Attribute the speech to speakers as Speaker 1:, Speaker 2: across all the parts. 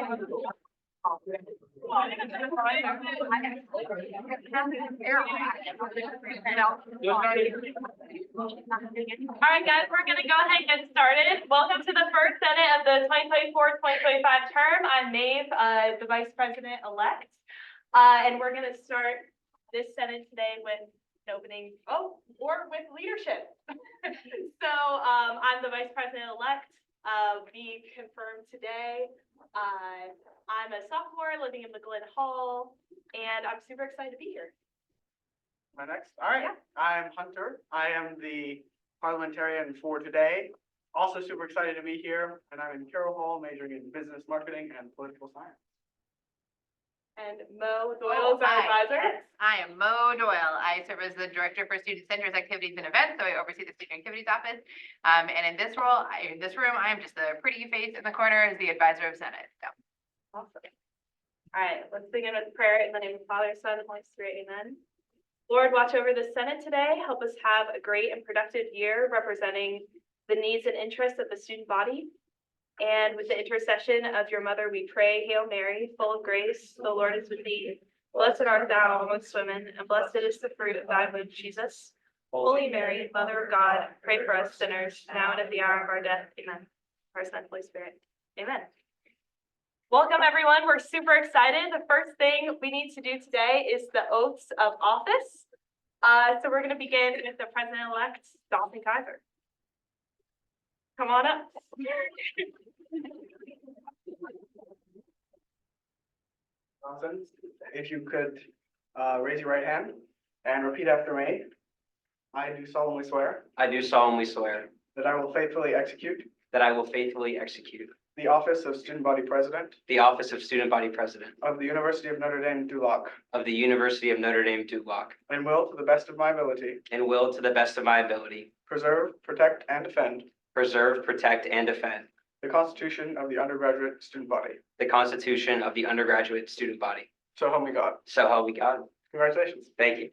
Speaker 1: right, guys, we're going to go ahead and get started. Welcome to the first Senate of the 2024-2025 term. I'm Maeve, the Vice President-elect, and we're going to start this Senate today with an opening, with leadership. So I'm the Vice President-elect. Be confirmed today. I'm a sophomore living in McGlynn Hall, and I'm super excited to be here.
Speaker 2: My next? All right.
Speaker 1: Yeah.
Speaker 2: I'm Hunter. I am the parliamentarian for today. Also super excited to be here, and I'm in Carroll Hall, majoring in business marketing and political science.
Speaker 1: And Mo Doyle is our advisor.
Speaker 3: Yes, I am Mo Doyle. I serve as the Director for Student Centers, Activities, and Events, so I oversee the Student Activities Office. And in this role, in this room, I am just the pretty face in the corner as the advisor of Senate. So.
Speaker 1: Awesome. All right, let's begin with prayer in the name of the Father, Son, and Holy Spirit. Amen. Lord, watch over the Senate today. Help us have a great and productive year representing the needs and interests of the student body. And with the intercession of your mother, we pray, Hail Mary, full of grace, the Lord is with thee. Blessed art thou amongst women, and blessed is the fruit of thy womb, Jesus. Holy Mary, Mother of God, pray for us sinners, now and at the hour of our death. Amen. Our Son, Holy Spirit. Amen. Welcome, everyone. We're super excited. The first thing we need to do today is the oaths of office. So we're going to begin with the President-elect, Dawson Kaiser. Come on up.
Speaker 2: Johnson, if you could raise your right hand and repeat after me. I do solemnly swear
Speaker 4: I do solemnly swear
Speaker 2: that I will faithfully execute
Speaker 4: that I will faithfully execute
Speaker 2: the office of Student Body President
Speaker 4: the office of Student Body President
Speaker 2: of the University of Notre Dame du Lac
Speaker 4: of the University of Notre Dame du Lac
Speaker 2: and will, to the best of my ability,
Speaker 4: and will, to the best of my ability,
Speaker 2: preserve, protect, and defend
Speaker 4: preserve, protect, and defend
Speaker 2: the Constitution of the undergraduate student body.
Speaker 4: the Constitution of the undergraduate student body.
Speaker 2: So help me God.
Speaker 4: So help me God.
Speaker 2: Congratulations.
Speaker 4: Thank you.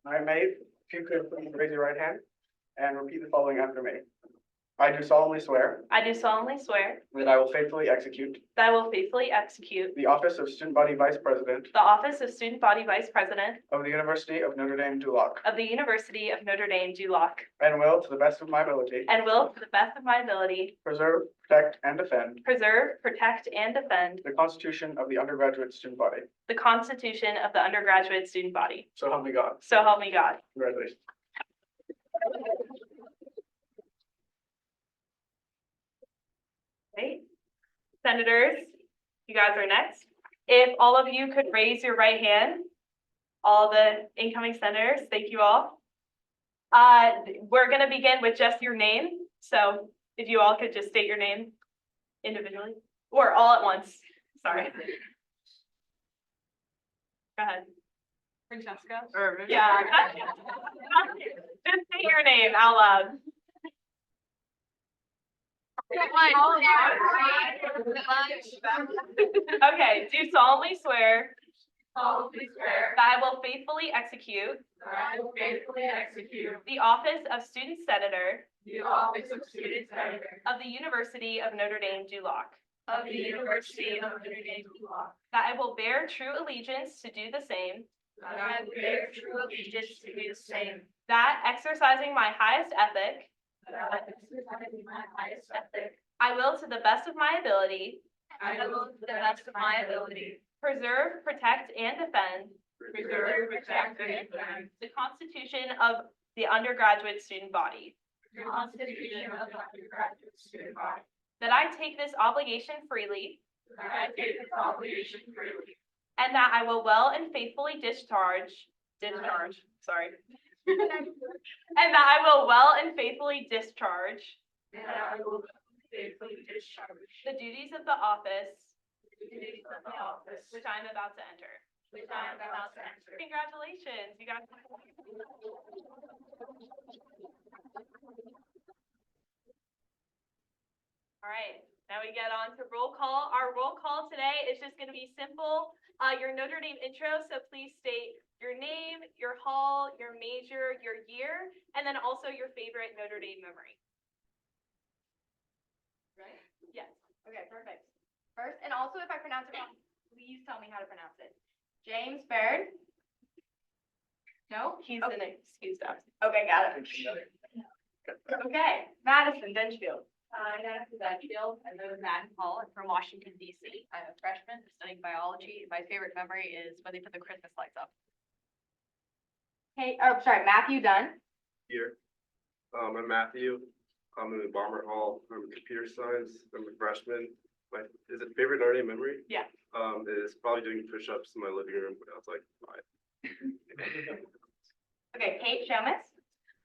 Speaker 2: All right, Maeve, if you could please raise your right hand and repeat the following after me. I do solemnly swear
Speaker 1: I do solemnly swear
Speaker 2: that I will faithfully execute
Speaker 1: that I will faithfully execute
Speaker 2: the office of Student Body Vice President
Speaker 1: the office of Student Body Vice President
Speaker 2: of the University of Notre Dame du Lac
Speaker 1: of the University of Notre Dame du Lac,
Speaker 2: and will, to the best of my ability,
Speaker 1: and will, to the best of my ability,
Speaker 2: preserve, protect, and defend
Speaker 1: preserve, protect, and defend
Speaker 2: the Constitution of the undergraduate student body.
Speaker 1: the Constitution of the undergraduate student body.
Speaker 2: So help me God.
Speaker 1: So help me God.
Speaker 2: Congratulations.
Speaker 1: Great. Senators, you guys are next. If all of you could raise your right hand, all the incoming senators, thank you all. We're going to begin with just your name. So if you all could just state your name individually or all at once. Sorry. Go ahead. Francesca? Yeah. Just say your name out loud. Okay, do solemnly swear that I will faithfully execute the office of Student Senator of the University of Notre Dame du Lac, that I will bear true allegiance to do the same, that exercising my highest ethic, I will, to the best of my ability, preserve, protect, and defend the Constitution of the undergraduate student body. That I take this obligation freely. And that I will well and faithfully discharge. Sorry. And that I will well and faithfully discharge. The duties of the office. Which I am about to enter. Congratulations, you guys. All right, now we get on to roll call. Our roll call today is just going to be simple. Your Notre Dame intro, so please state your name, your hall, your major, your year, and then also your favorite Notre Dame memory.
Speaker 3: Right?
Speaker 1: Yes.
Speaker 3: Okay, perfect. First, and also if I pronounce it wrong, please tell me how to pronounce it. James Baird? No?
Speaker 1: He's
Speaker 3: Okay.
Speaker 1: in excused absence.
Speaker 3: Okay, got it. Okay, Madison Denchfield. Hi, Madison Denchfield. I live in Madden Hall. I'm from Washington DC. I'm a freshman studying biology. My favorite memory is when they put the Christmas lights up. Hey, oh, sorry, Matthew Dunn.
Speaker 5: Here. I'm Matthew. I'm in the Bomber Hall. I'm in computer science. I'm a freshman. Is it favorite Notre Dame memory?
Speaker 3: Yeah.
Speaker 5: It is probably doing push-ups in my living room when I was like 5.
Speaker 3: Okay, Kate Shomas.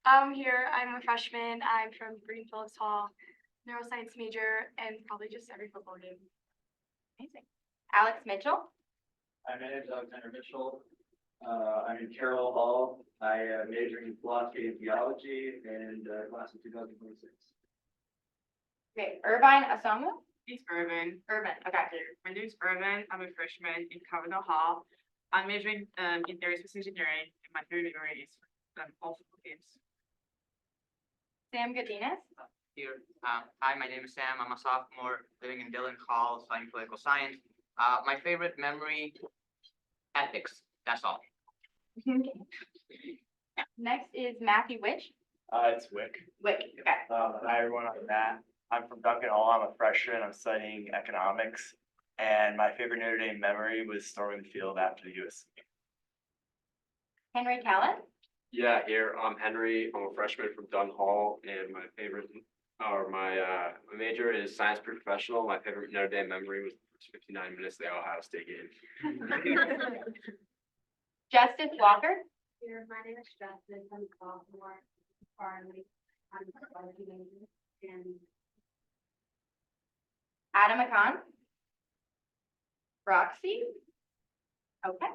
Speaker 6: I'm here, I'm a freshman, I'm from Green Phillips Hall, neuroscience major, and probably just every football game.
Speaker 3: Amazing. Alex Mitchell.
Speaker 7: My name is Alexander Mitchell. I'm in Carroll Hall. I majoring in philosophy and theology and class of 2026.
Speaker 3: Okay, Irvine Asamu.
Speaker 8: It's Irvin.
Speaker 3: Irvin, okay.
Speaker 8: My name is Irvin. I'm a freshman in Cavanaugh Hall. I'm majoring in aerospace engineering, and my favorite memory is all football games.
Speaker 3: Sam Godinez.
Speaker 9: Here. Hi, my name is Sam. I'm a sophomore living in Dillon Hall, studying political science. My favorite memory, ethics. That's all.
Speaker 3: Next is Matthew Witch.
Speaker 7: It's Wick.
Speaker 3: Wick, okay.
Speaker 7: Hi, everyone. I'm Matt. I'm from Duncan Hall. I'm a freshman. I'm studying economics. And my favorite Notre Dame memory was storming the field after the US.
Speaker 3: Henry Callan.
Speaker 5: Yeah, here. I'm Henry. I'm a freshman from Dunn Hall, and my favorite, or my major is science professional. My favorite Notre Dame memory was the first 59 minutes of the Ohio State game.
Speaker 3: Justice Walker.
Speaker 6: Here, my name is Justin, I'm a sophomore, currently, I'm a biology major, and
Speaker 3: Adam McCon. Roxy. Okay.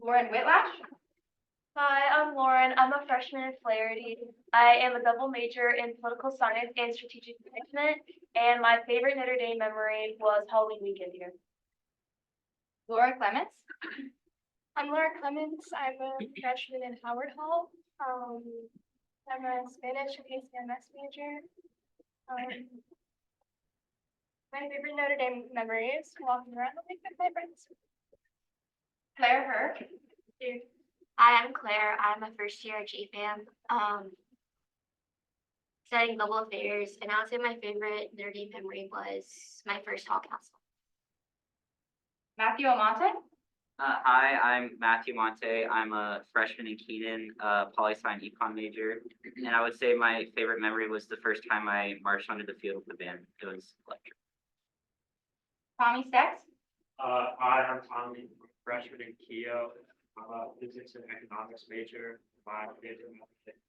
Speaker 3: Lauren Whitlash.
Speaker 10: Hi, I'm Lauren. I'm a freshman in Flaherty. I am a double major in political science and strategic management, and my favorite Notre Dame memory was Halloween weekend here.
Speaker 3: Laura Clements.
Speaker 6: I'm Laura Clements, I'm a freshman in Howard Hall. I'm a Spanish and ACMS major. My favorite Notre Dame memory is walking around the lake with my friends.
Speaker 3: Claire Herc.
Speaker 11: Hi, I'm Claire. I'm a first year at GFAM, studying global affairs, and I would say my favorite Notre Dame memory was my first hall council.
Speaker 3: Matthew Almonte.
Speaker 9: Hi, I'm Matthew Monte. I'm a freshman in Keenan, poli-sci and econ major. And I would say my favorite memory was the first time I marched onto the field with the band. It was electric.
Speaker 3: Tommy Stex.
Speaker 7: Hi, I'm Tommy, freshman in Keough. I'm a physics and economics major. My favorite memory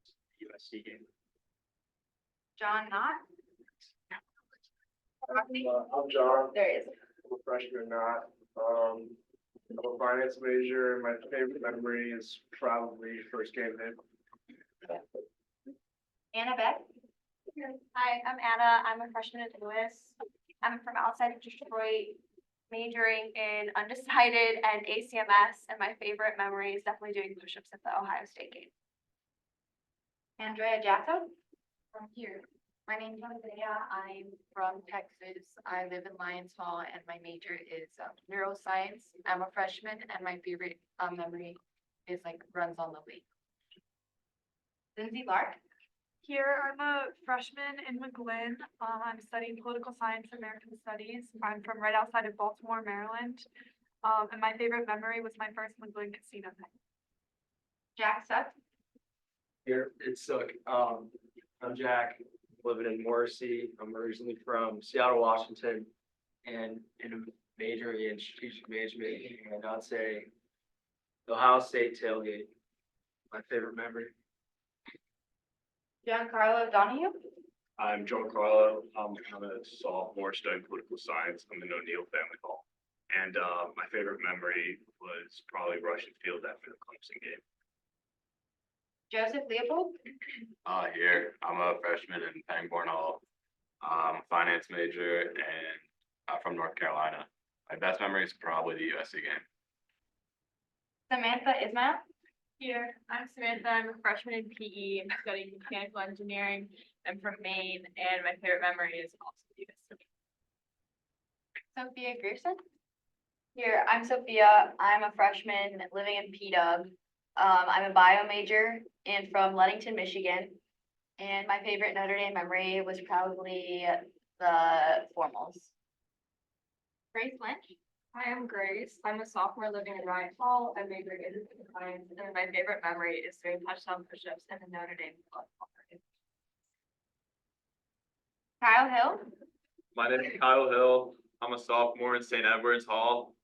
Speaker 7: is USC game.
Speaker 3: John Knott. Roxy.
Speaker 5: I'm John.
Speaker 3: There he is.
Speaker 5: I'm a freshman not. I'm a finance major. My favorite memory is probably first game hit.
Speaker 3: Anna Beck.
Speaker 10: Hi, I'm Anna. I'm a freshman at Lewis. I'm from outside of Detroit, majoring in undecided and ACMS, and my favorite memory is definitely doing push-ups at the Ohio State game.
Speaker 3: Andrea Jasso.
Speaker 6: From here, my name is Andrea, I'm from Texas, I live in Lions Hall, and my major is neuroscience. I'm a freshman, and my favorite memory is like runs on the lake.
Speaker 3: Lindsay Lark.
Speaker 6: Here, I'm a freshman in McGlynn. I'm studying political science and American studies. I'm from right outside of Baltimore, Maryland. And my favorite memory was my first McGlynn casino night.
Speaker 3: Jack Suck.
Speaker 5: Here, it's Sook. I'm Jack, living in Morrissey. I'm originally from Seattle, Washington, and in a major in strategic management. And I'd say the Ohio State tailgate, my favorite memory.
Speaker 3: Giancarlo Donahue.
Speaker 5: I'm John Carlo. I'm a sophomore studying political science. I'm in O'Neill Family Hall. And my favorite memory was probably rushing field after the Clemson game.
Speaker 3: Joseph Leopold.
Speaker 5: Here, I'm a freshman in Pangborn Hall. I'm a finance major and I'm from North Carolina. My best memory is probably the USC game.
Speaker 3: Samantha Ismail. Here, I'm Samantha, I'm a freshman in PE, I'm studying mechanical engineering, I'm from Maine, and my favorite memory is also US.
Speaker 6: Sophia Grierson. Here, I'm Sophia. I'm a freshman living in P-Dub. I'm a bio major and from Ludington, Michigan. And my favorite Notre Dame memory was probably the formals. Grace Lynch.
Speaker 3: Hi, I'm Grace. I'm a sophomore living in Ryan Hall. I'm majoring in science, and my favorite memory is doing touchdown push-ups in the Notre Dame club.
Speaker 6: Kyle Hill.
Speaker 12: My name is Kyle Hill. I'm a sophomore in St. Edward's Hall.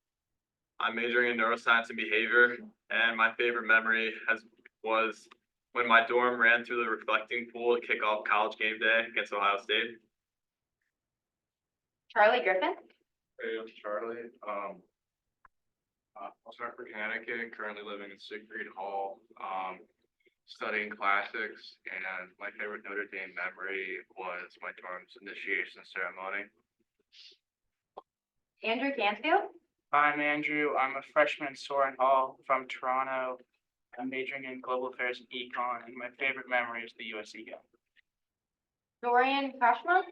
Speaker 12: I'm majoring in neuroscience and behavior, and my favorite memory was when my dorm ran through the reflecting pool to kick off college game day against Ohio State.
Speaker 6: Charlie Griffin.
Speaker 12: Hey, I'm Charlie. I'm from Connecticut, currently living in Siegfried Hall, studying classics, and my favorite Notre Dame memory was my dorm's initiation ceremony.
Speaker 6: Andrew Gansfield.
Speaker 2: I'm Andrew. I'm a freshman in Soren Hall from Toronto. I'm majoring in global affairs and econ, and my favorite memory is the USC game.
Speaker 6: Dorian Kashma.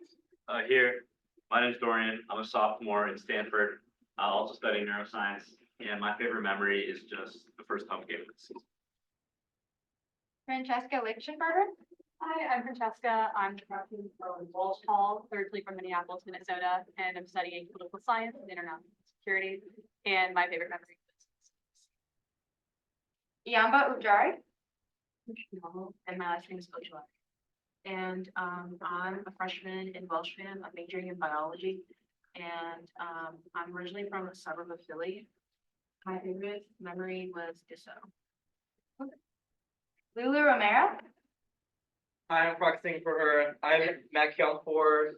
Speaker 7: Here, my name's Dorian. I'm a sophomore in Stanford, also studying neuroscience, and my favorite memory is just the first home game of the season.
Speaker 6: Francesca Lichtenberger.
Speaker 3: Hi, I'm Francesca. I'm from Walsh Hall, originally from Minneapolis, Minnesota, and I'm studying political science and international security. And my favorite memory
Speaker 6: Iamba Ujari.
Speaker 3: and my last name is Ojala. And I'm a freshman in Welshman. I'm majoring in biology, and I'm originally from a suburb of Philly. My favorite memory was Disso.
Speaker 6: Lulu Romero.
Speaker 5: I'm practicing for her. I'm Matt Kelford,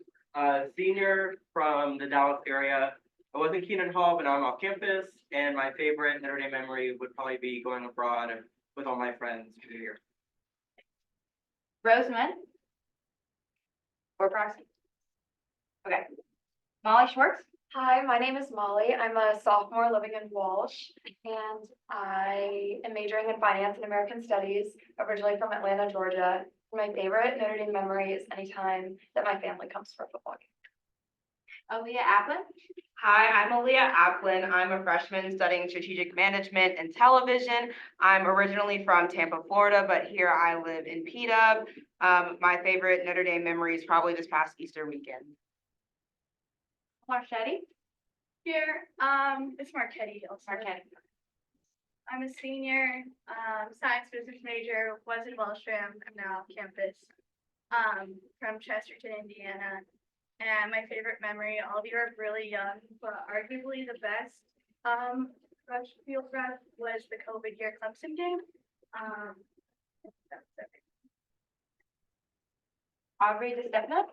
Speaker 5: senior from the Dallas area. I was in Keenan Hall, but now I'm off campus, and my favorite Notre Dame memory would probably be going abroad with all my friends for the year.
Speaker 6: Roseman. Or proxy. Okay. Molly Schwartz.
Speaker 13: Hi, my name is Molly. I'm a sophomore living in Walsh, and I am majoring in finance and American studies, originally from Atlanta, Georgia. My favorite Notre Dame memory is anytime that my family comes for a football game.
Speaker 6: Aaliyah Applin.
Speaker 14: Hi, I'm Aaliyah Applin. I'm a freshman studying strategic management and television. I'm originally from Tampa, Florida, but here I live in P-Dub. My favorite Notre Dame memory is probably this past Easter weekend.
Speaker 6: Marchetti.
Speaker 10: Here, it's Marquetti.
Speaker 6: Marquetti.
Speaker 10: I'm a senior, science business major, was in Wellstrom, I'm now off campus, from Chesterton, Indiana. And my favorite memory, all of you are really young, but arguably the best, rush field rep was the COVID year Clemson game. That's it.
Speaker 6: Aubrey DeStefano.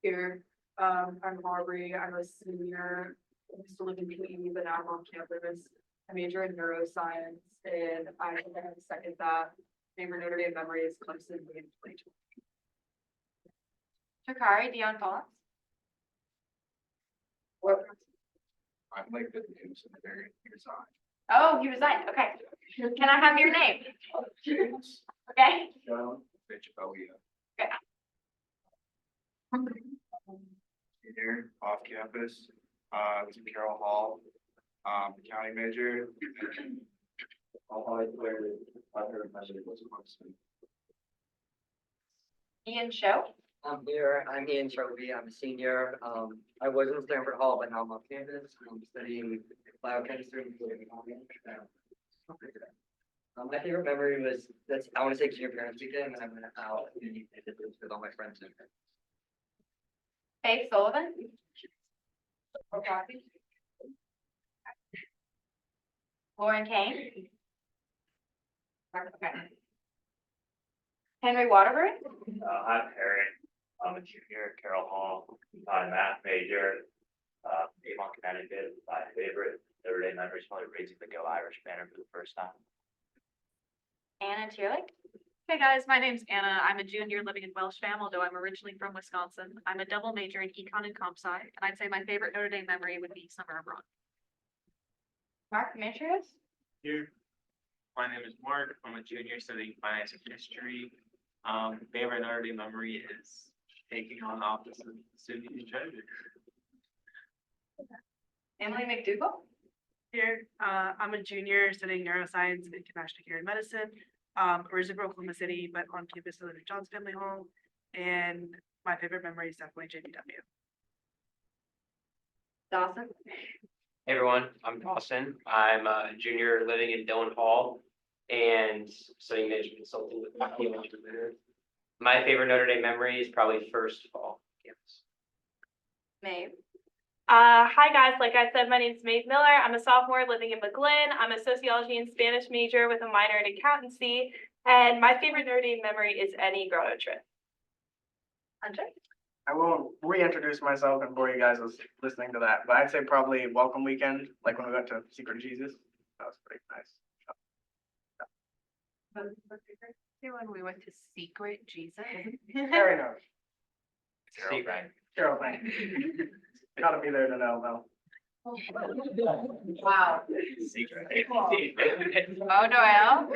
Speaker 8: Here, I'm Aubrey, I'm a senior, I used to live in PE, but now I'm on campus. I major in neuroscience, and I think I have to second that. Favorite Notre Dame memory is Clemson in 2020.
Speaker 6: Takari Dion Collins.
Speaker 12: I like the news and the very resigned.
Speaker 6: Oh, he resigned. Okay. Can I have your name?
Speaker 12: James,
Speaker 6: Okay.
Speaker 12: Joe, Mitch, Aaliyah. Here, off campus, I was in Carroll Hall, county major. I'll probably declare my favorite memory was Clemson.
Speaker 6: Ian Show.
Speaker 5: I'm here. I'm Ian Shelby. I'm a senior. I was in Stanford Hall, but now I'm off campus. I'm studying biochemistry and political economy. My favorite memory was I want to say junior parents weekend, and I went out and did this with all my friends.
Speaker 6: Faith Sullivan. Lauren Kane. Okay. Henry Waterbury.
Speaker 7: I'm Harry. I'm a junior at Carroll Hall. I'm a math major. Avon, Connecticut. My favorite Notre Dame memory is probably raising the Go Irish banner for the first time.
Speaker 6: Anna Tierlich.
Speaker 3: Hey guys, my name's Anna. I'm a junior living in Welsham, although I'm originally from Wisconsin. I'm a double major in econ and comp sci, and I'd say my favorite Notre Dame memory would be summer abroad.
Speaker 6: Mark Demetrius.
Speaker 2: Here.
Speaker 5: My name is Mark. I'm a junior studying finance and history. Favorite Notre Dame memory is taking on the office of student union treasurer.
Speaker 14: Emily McDougal?
Speaker 8: Here, I'm a junior studying neuroscience and compassionate care and medicine. Originally from Oklahoma City, but on campus I live at John's Family Home. And my favorite memory is definitely JPW.
Speaker 14: Dawson?
Speaker 4: Hey everyone, I'm Dawson. I'm a junior living in Dillon Hall and studying management consulting with Matthew Monte. My favorite Notre Dame memory is probably first fall campus.
Speaker 14: Maeve?
Speaker 1: Hi guys, like I said, my name is Maeve Miller. I'm a sophomore living in McGlynn. I'm a sociology and Spanish major with a minor in accountancy. And my favorite Notre Dame memory is any grotto trip.
Speaker 14: Hunter?
Speaker 2: I won't reintroduce myself and bore you guys with listening to that, but I'd say probably welcome weekend, like when we went to Secret Jesus. That was pretty nice.
Speaker 14: When we went to Secret Jesus?
Speaker 2: Very nice.
Speaker 4: Secret.
Speaker 2: Carol, thank you. Gotta be there to know, Mel.
Speaker 14: Wow.
Speaker 5: Secret.
Speaker 14: Mo Doyle,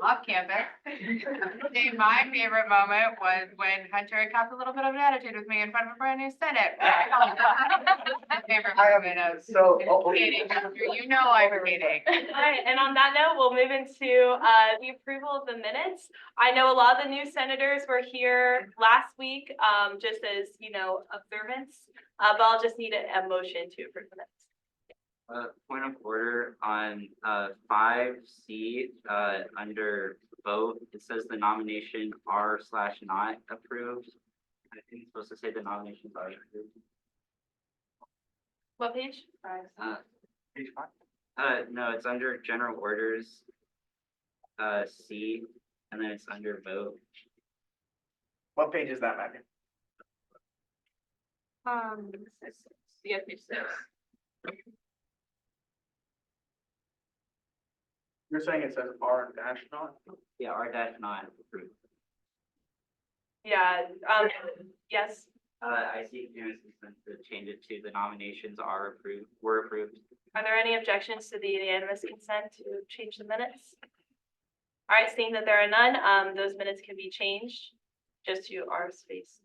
Speaker 14: off campus. And my favorite moment was when Hunter kept a little bit of an attitude with me in front of a brand new Senate. My favorite moment of kidding. You know I'm kidding.
Speaker 1: All right, and on that note, we'll move into the approval of the minutes. I know a lot of the new senators were here last week, just as, you know, observance, but I'll just need a motion to approve the minutes.
Speaker 9: Point of order on 5C, under vote, it says the nomination are/not approved. I think it's supposed to say the nominations are approved.
Speaker 1: What page?
Speaker 2: Page 5.
Speaker 9: No, it's under general orders, C, and then it's under vote.
Speaker 2: What page is that, Megan?
Speaker 1: Yeah, page 6.
Speaker 2: You're saying it says R dash not?
Speaker 9: Yeah, R-not approved.
Speaker 1: Yeah, yes.
Speaker 9: I see unanimous consent to change it to the nominations were approved.
Speaker 1: Are there any objections to the unanimous consent to change the minutes? All right, seeing that there are none, those minutes can be changed just to R space.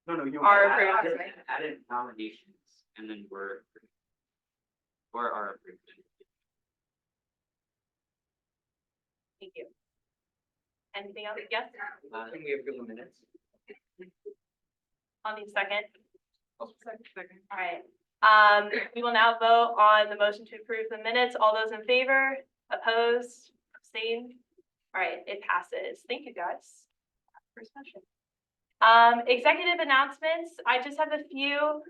Speaker 2: No, you.
Speaker 1: Are approved.
Speaker 9: Added nominations and then were approved. Or are approved.
Speaker 1: Thank you. Anything else? Yes,
Speaker 5: Can we approve the minutes?
Speaker 1: on the second.
Speaker 8: Second.
Speaker 1: All right. We will now vote on the motion to approve the minutes. All those in favor, opposed, abstained? All right, it passes. Thank you, guys. First motion. Executive announcements. I just have a few.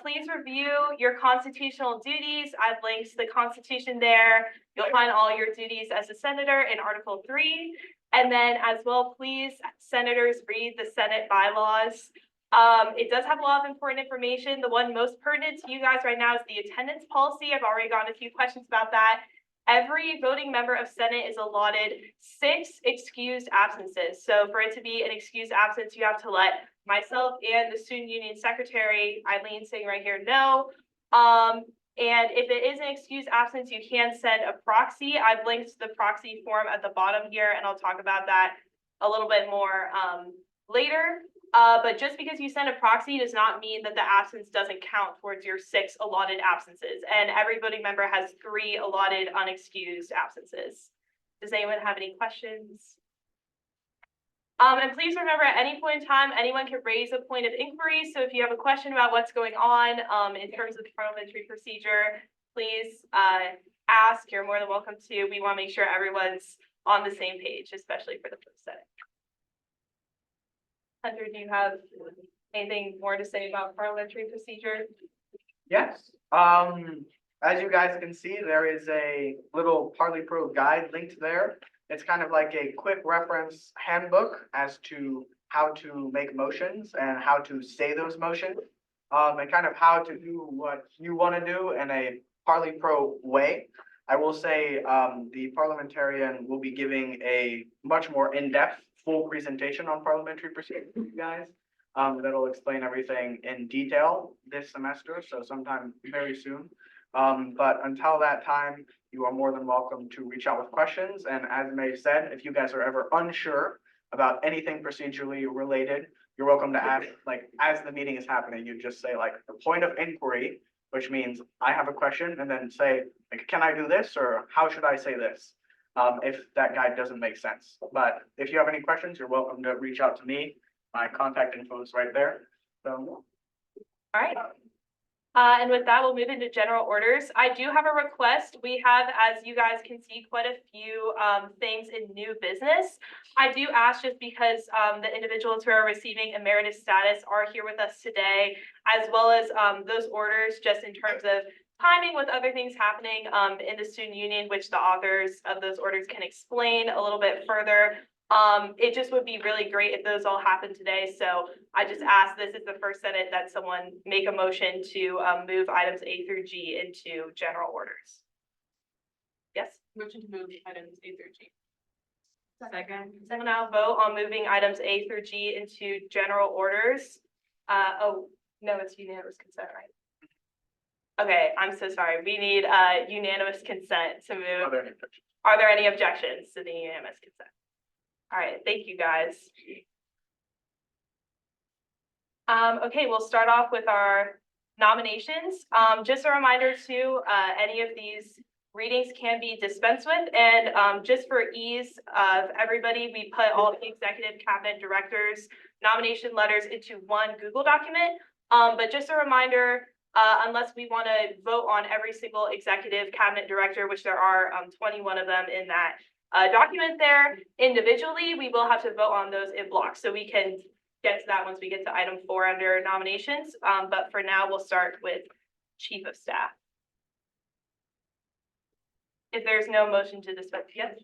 Speaker 1: Please review your constitutional duties. I've linked the Constitution there. You'll find all your duties as a senator in Article 3. And then as well, please, senators, read the Senate bylaws. It does have a lot of important information. The one most pertinent to you guys right now is the attendance policy. I've already gotten a few questions about that. Every voting member of Senate is allotted 6 excused absences. So for it to be an excused absence, you have to let myself and the student union secretary, Eileen sitting right here, know. And if it is an excused absence, you can send a proxy. I've linked the proxy form at the bottom here, and I'll talk about that a little bit more later. But just because you send a proxy does not mean that the absence doesn't count towards your 6 allotted absences. And every voting member has 3 allotted unexcused absences. Does anyone have any questions? And please remember, at any point in time, anyone can raise a point of inquiry. So if you have a question about what's going on in terms of the parliamentary procedure, please ask. You're more than welcome to. We want to make sure everyone's on the same page, especially for the first Senate. Hunter, do you have anything more to say about parliamentary procedure?
Speaker 2: Yes. As you guys can see, there is a little Parley Pro guide linked there. It's kind of like a quick reference handbook as to how to make motions and how to say those motions, and kind of how to do what you want to do in a Parley Pro way. I will say the parliamentarian will be giving a much more in-depth full presentation on parliamentary procedure to you guys. That'll explain everything in detail this semester, so sometime very soon. But until that time, you are more than welcome to reach out with questions. And as May said, if you guys are ever unsure about anything procedurally related, you're welcome to ask, like, as the meeting is happening, you just say like the point of inquiry, which means I have a question, and then say, like, can I do this, or how should I say this? If that guide doesn't make sense. But if you have any questions, you're welcome to reach out to me. My contact info is right there. So,
Speaker 1: All right. And with that, we'll move into general orders. I do have a request. We have, as you guys can see, quite a few things in new business. I do ask just because the individuals who are receiving emeritus status are here with us today, as well as those orders just in terms of timing with other things happening in the student union, which the authors of those orders can explain a little bit further. It just would be really great if those all happen today. So I just ask, this is the first Senate, that someone make a motion to move items A through G into general orders. Yes,
Speaker 8: Motion to move items A through G.
Speaker 1: second. Someone now vote on moving items A through G into general orders. Oh, no, it's unanimous consent, right? Okay, I'm so sorry. We need unanimous consent to move. Are there any objections to the unanimous consent? All right, thank you, guys. Okay, we'll start off with our nominations. Just a reminder too, any of these readings can be dispensed with, and just for ease of everybody, we put all of the executive cabinet directors' nomination letters into one Google document. But just a reminder, unless we want to vote on every single executive cabinet director, which there are 21 of them in that document there individually, we will have to vote on those in blocks. So we can get to that once we get to item 4 under nominations. But for now, we'll start with Chief of Staff. If there's no motion to dispense, yes?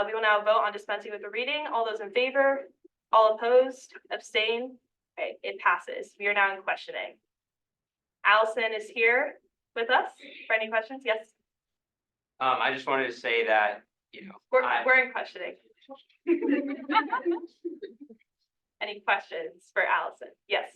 Speaker 1: We will now vote on dispensing with the reading. All those in favor? All opposed? Abstain? Okay, it passes. We are now in questioning. Allison is here with us for any questions. Yes?
Speaker 4: I just wanted to say that,
Speaker 1: We're in questioning. Any questions for Allison? Yes.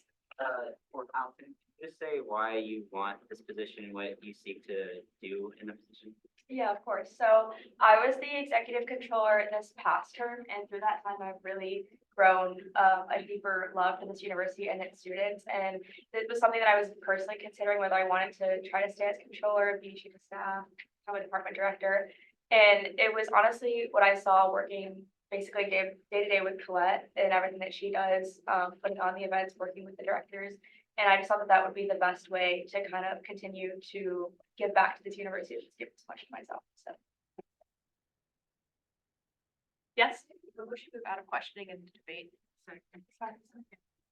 Speaker 9: For Alton, just say why you want this position, what you seek to do in the position.
Speaker 13: Yeah, of course. So I was the executive controller this past term, and through that time, I've really grown a deeper love for this university and its students. And it was something that I was personally considering whether I wanted to try to stay as controller, be chief of staff, become a department director. And it was honestly what I saw working basically day to day with Colette and everything that she does, putting on the events, working with the directors. And I just thought that that would be the best way to kind of continue to give back to this university that's given so much to myself. So.
Speaker 1: Yes?
Speaker 3: We should move out of questioning and debate.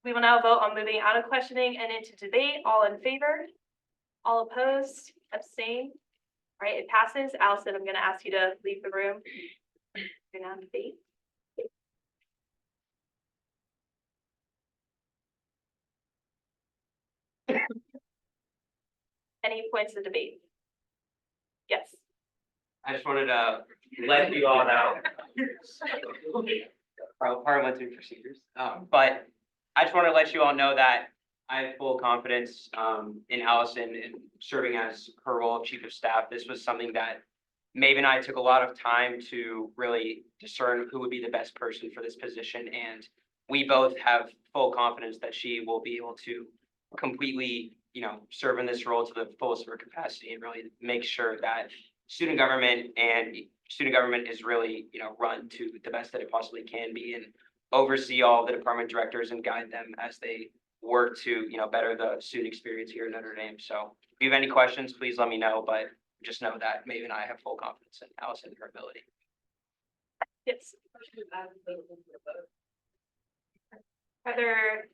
Speaker 1: We will now vote on moving out of questioning and into debate. All in favor? All opposed? Abstain? All right, it passes. Allison, I'm going to ask you to leave the room. You're now in debate. Any points of debate? Yes.
Speaker 4: I just wanted to let you all know. Parliamentary procedures, but I just want to let you all know that I have full confidence in Allison in serving as her role of chief of staff. This was something that Maeve and I took a lot of time to really discern who would be the best person for this position, and we both have full confidence that she will be able to completely, serve in this role to the fullest of her capacity and really make sure that student government is really, run to the best that it possibly can be, and oversee all the department directors and guide them as they work to, better the student experience here at Notre Dame. So if you have any questions, please let me know, but just know that Maeve and I have full confidence in Allison and her ability.
Speaker 1: Yes. Heather,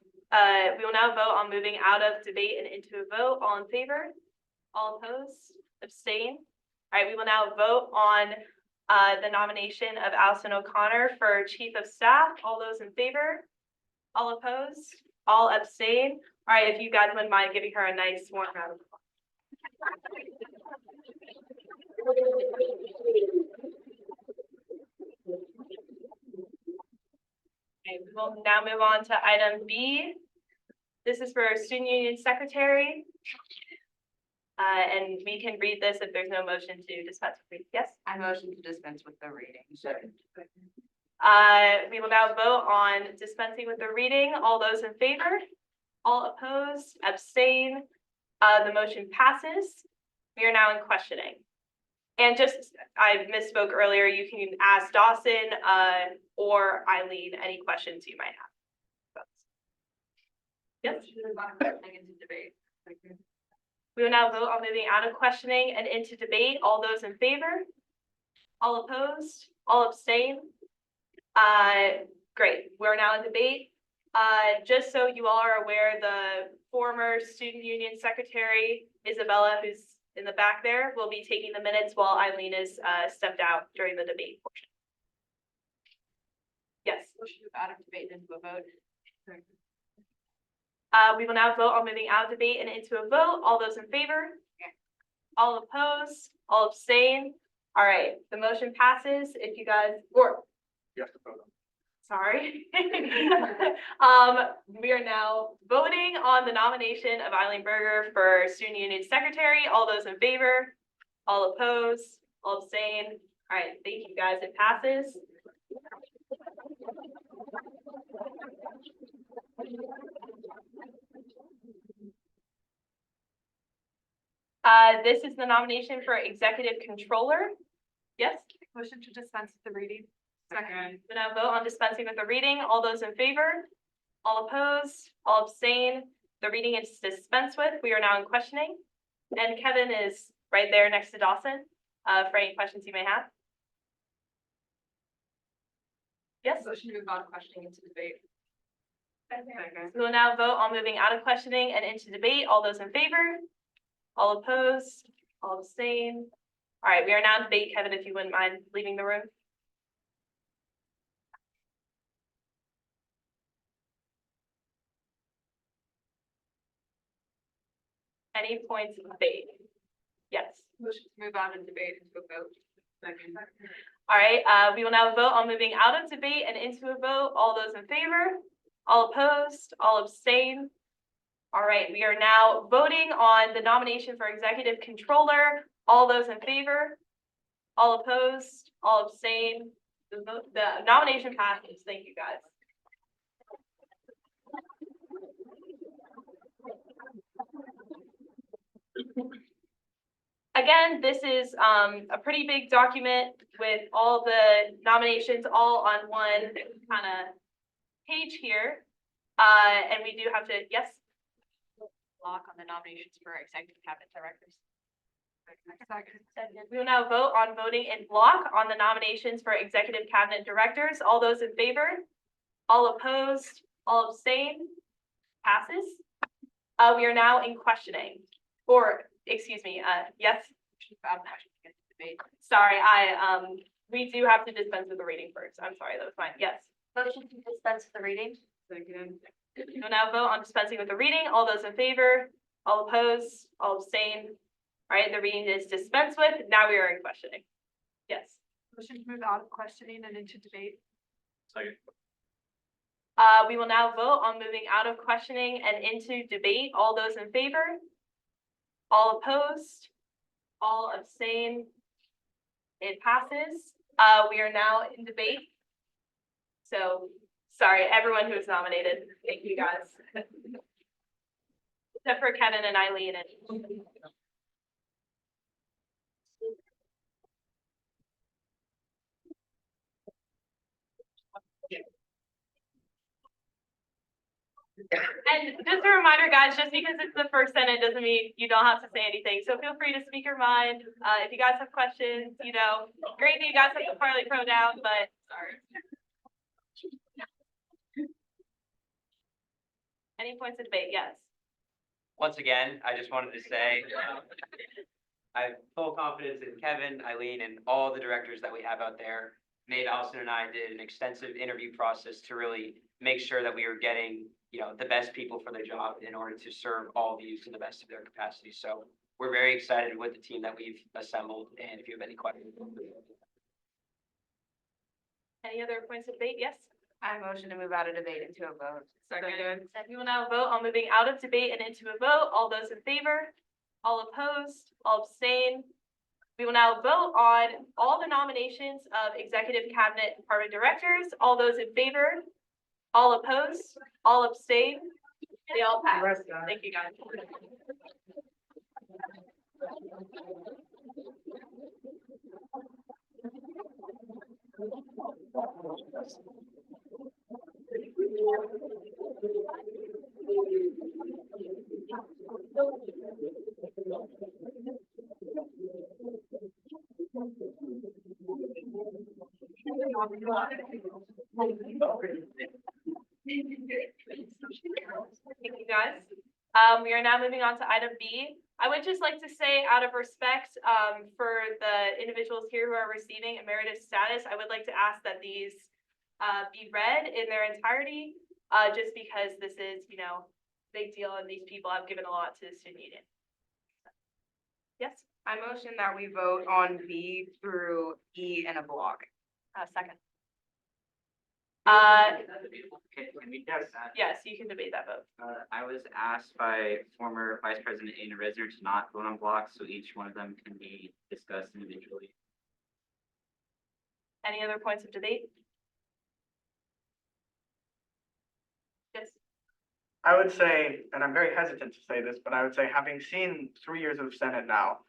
Speaker 1: we will now vote on moving out of debate and into a vote. All in favor? All opposed? Abstain? All right, we will now vote on the nomination of Allison O'Connor for Chief of Staff. All those in favor? All opposed? All abstain? All right, if you guys wouldn't mind giving her a nice warm round of applause. Okay, we will now move on to item B. This is for Student Union Secretary. And we can read this if there's no motion to dispense with reading. Yes?
Speaker 14: I motion to dispense with the reading.
Speaker 5: Second.
Speaker 1: We will now vote on dispensing with the reading. All those in favor? All opposed? Abstain? The motion passes. We are now in questioning. And just, I misspoke earlier, you can ask Dawson, or Eileen any questions you might have. Yes?
Speaker 8: Into debate.
Speaker 1: We will now vote on moving out of questioning and into debate. All those in favor? All opposed? All abstain? Great. We're now in debate. Just so you all are aware, the former student union secretary, Isabella, who's in the back there, will be taking the minutes while Eileen is stepped out during the debate portion. Yes.
Speaker 3: Motion to move out of debate and into a vote.
Speaker 1: We will now vote on moving out of debate and into a vote. All those in favor? All opposed? All abstain? All right, the motion passes. If you guys, or,
Speaker 5: You have to vote on.
Speaker 1: sorry. We are now voting on the nomination of Eileen Berger for Student Union Secretary. All those in favor? All opposed? All abstain? All right, thank you guys. It passes. This is the nomination for Executive Controller. Yes?
Speaker 8: Motion to dispense with the reading.
Speaker 3: Second.
Speaker 1: We now vote on dispensing with the reading. All those in favor? All opposed? All abstain? The reading is dispensed with. We are now in questioning. And Kevin is right there next to Dawson, for any questions you may have. Yes?
Speaker 8: Motion to move out of questioning into debate.
Speaker 1: We will now vote on moving out of questioning and into debate. All those in favor? All opposed? All abstain? All right, we are now in debate. Kevin, if you wouldn't mind leaving the room. Any points of debate? Yes.
Speaker 8: Motion to move out of debate into a vote. Second.
Speaker 1: All right, we will now vote on moving out of debate and into a vote. All those in favor? All opposed? All abstain? All right, we are now voting on the nomination for Executive Controller. All those in favor? All opposed? All abstain? The nomination passes. Thank you, guys. Again, this is a pretty big document with all the nominations all on one kind of page here. And we do have to, yes?
Speaker 3: Block on the nominations for executive cabinet directors.
Speaker 1: We will now vote on voting in block on the nominations for executive cabinet directors. All those in favor? All opposed? All abstain? Passes. We are now in questioning, or excuse me, yes? Sorry, we do have to dispense with the reading first. I'm sorry, that was mine. Yes.
Speaker 11: Motion to dispense with the reading.
Speaker 8: Second.
Speaker 1: We will now vote on dispensing with the reading. All those in favor? All opposed? All abstain? All right, the reading is dispensed with. Now we are in questioning. Yes.
Speaker 8: Motion to move out of questioning and into debate.
Speaker 5: Second.
Speaker 1: We will now vote on moving out of questioning and into debate. All those in favor? All opposed? All abstain? It passes. We are now in debate. So, sorry, everyone who was nominated. Thank you, guys. Except for Kevin and Eileen. And just a reminder, guys, just because it's the first sentence doesn't mean you don't have to say anything. So feel free to speak your mind. If you guys have questions, great that you guys have the Parlay Pro down, but sorry. Any points of debate? Yes.
Speaker 4: Once again, I just wanted to say, I have full confidence in Kevin, Eileen, and all the directors that we have out there. Nate, Allison, and I did an extensive interview process to really make sure that we were getting, the best people for the job in order to serve all of you to the best of their capacity. So we're very excited with the team that we've assembled, and if you have any questions.
Speaker 1: Any other points of debate? Yes.
Speaker 14: I motion to move out of debate into a vote.
Speaker 8: Second.
Speaker 1: We will now vote on moving out of debate and into a vote. All those in favor? All opposed, all abstain. We will now vote on all the nominations of executive cabinet department directors. All those in favor, all opposed, all abstain. They all pass. Thank you, guys. Thank you, guys. We are now moving on to item B. I would just like to say, out of respect, for the individuals here who are receiving emeritus status, I would like to ask that these, be read in their entirety, just because this is, big deal and these people have given a lot to the student union. Yes,
Speaker 14: I motion that we vote on B through E in a block.
Speaker 1: second.
Speaker 9: Okay, can we
Speaker 2: Yes.
Speaker 1: Yes, you can debate that vote.
Speaker 9: I was asked by former Vice President Aina Resner to not vote on blocks, so each one of them can be discussed individually.
Speaker 1: Any other points of debate? Yes.
Speaker 2: I would say, and I'm very hesitant to say this, but I would say having seen 3 years of Senate now,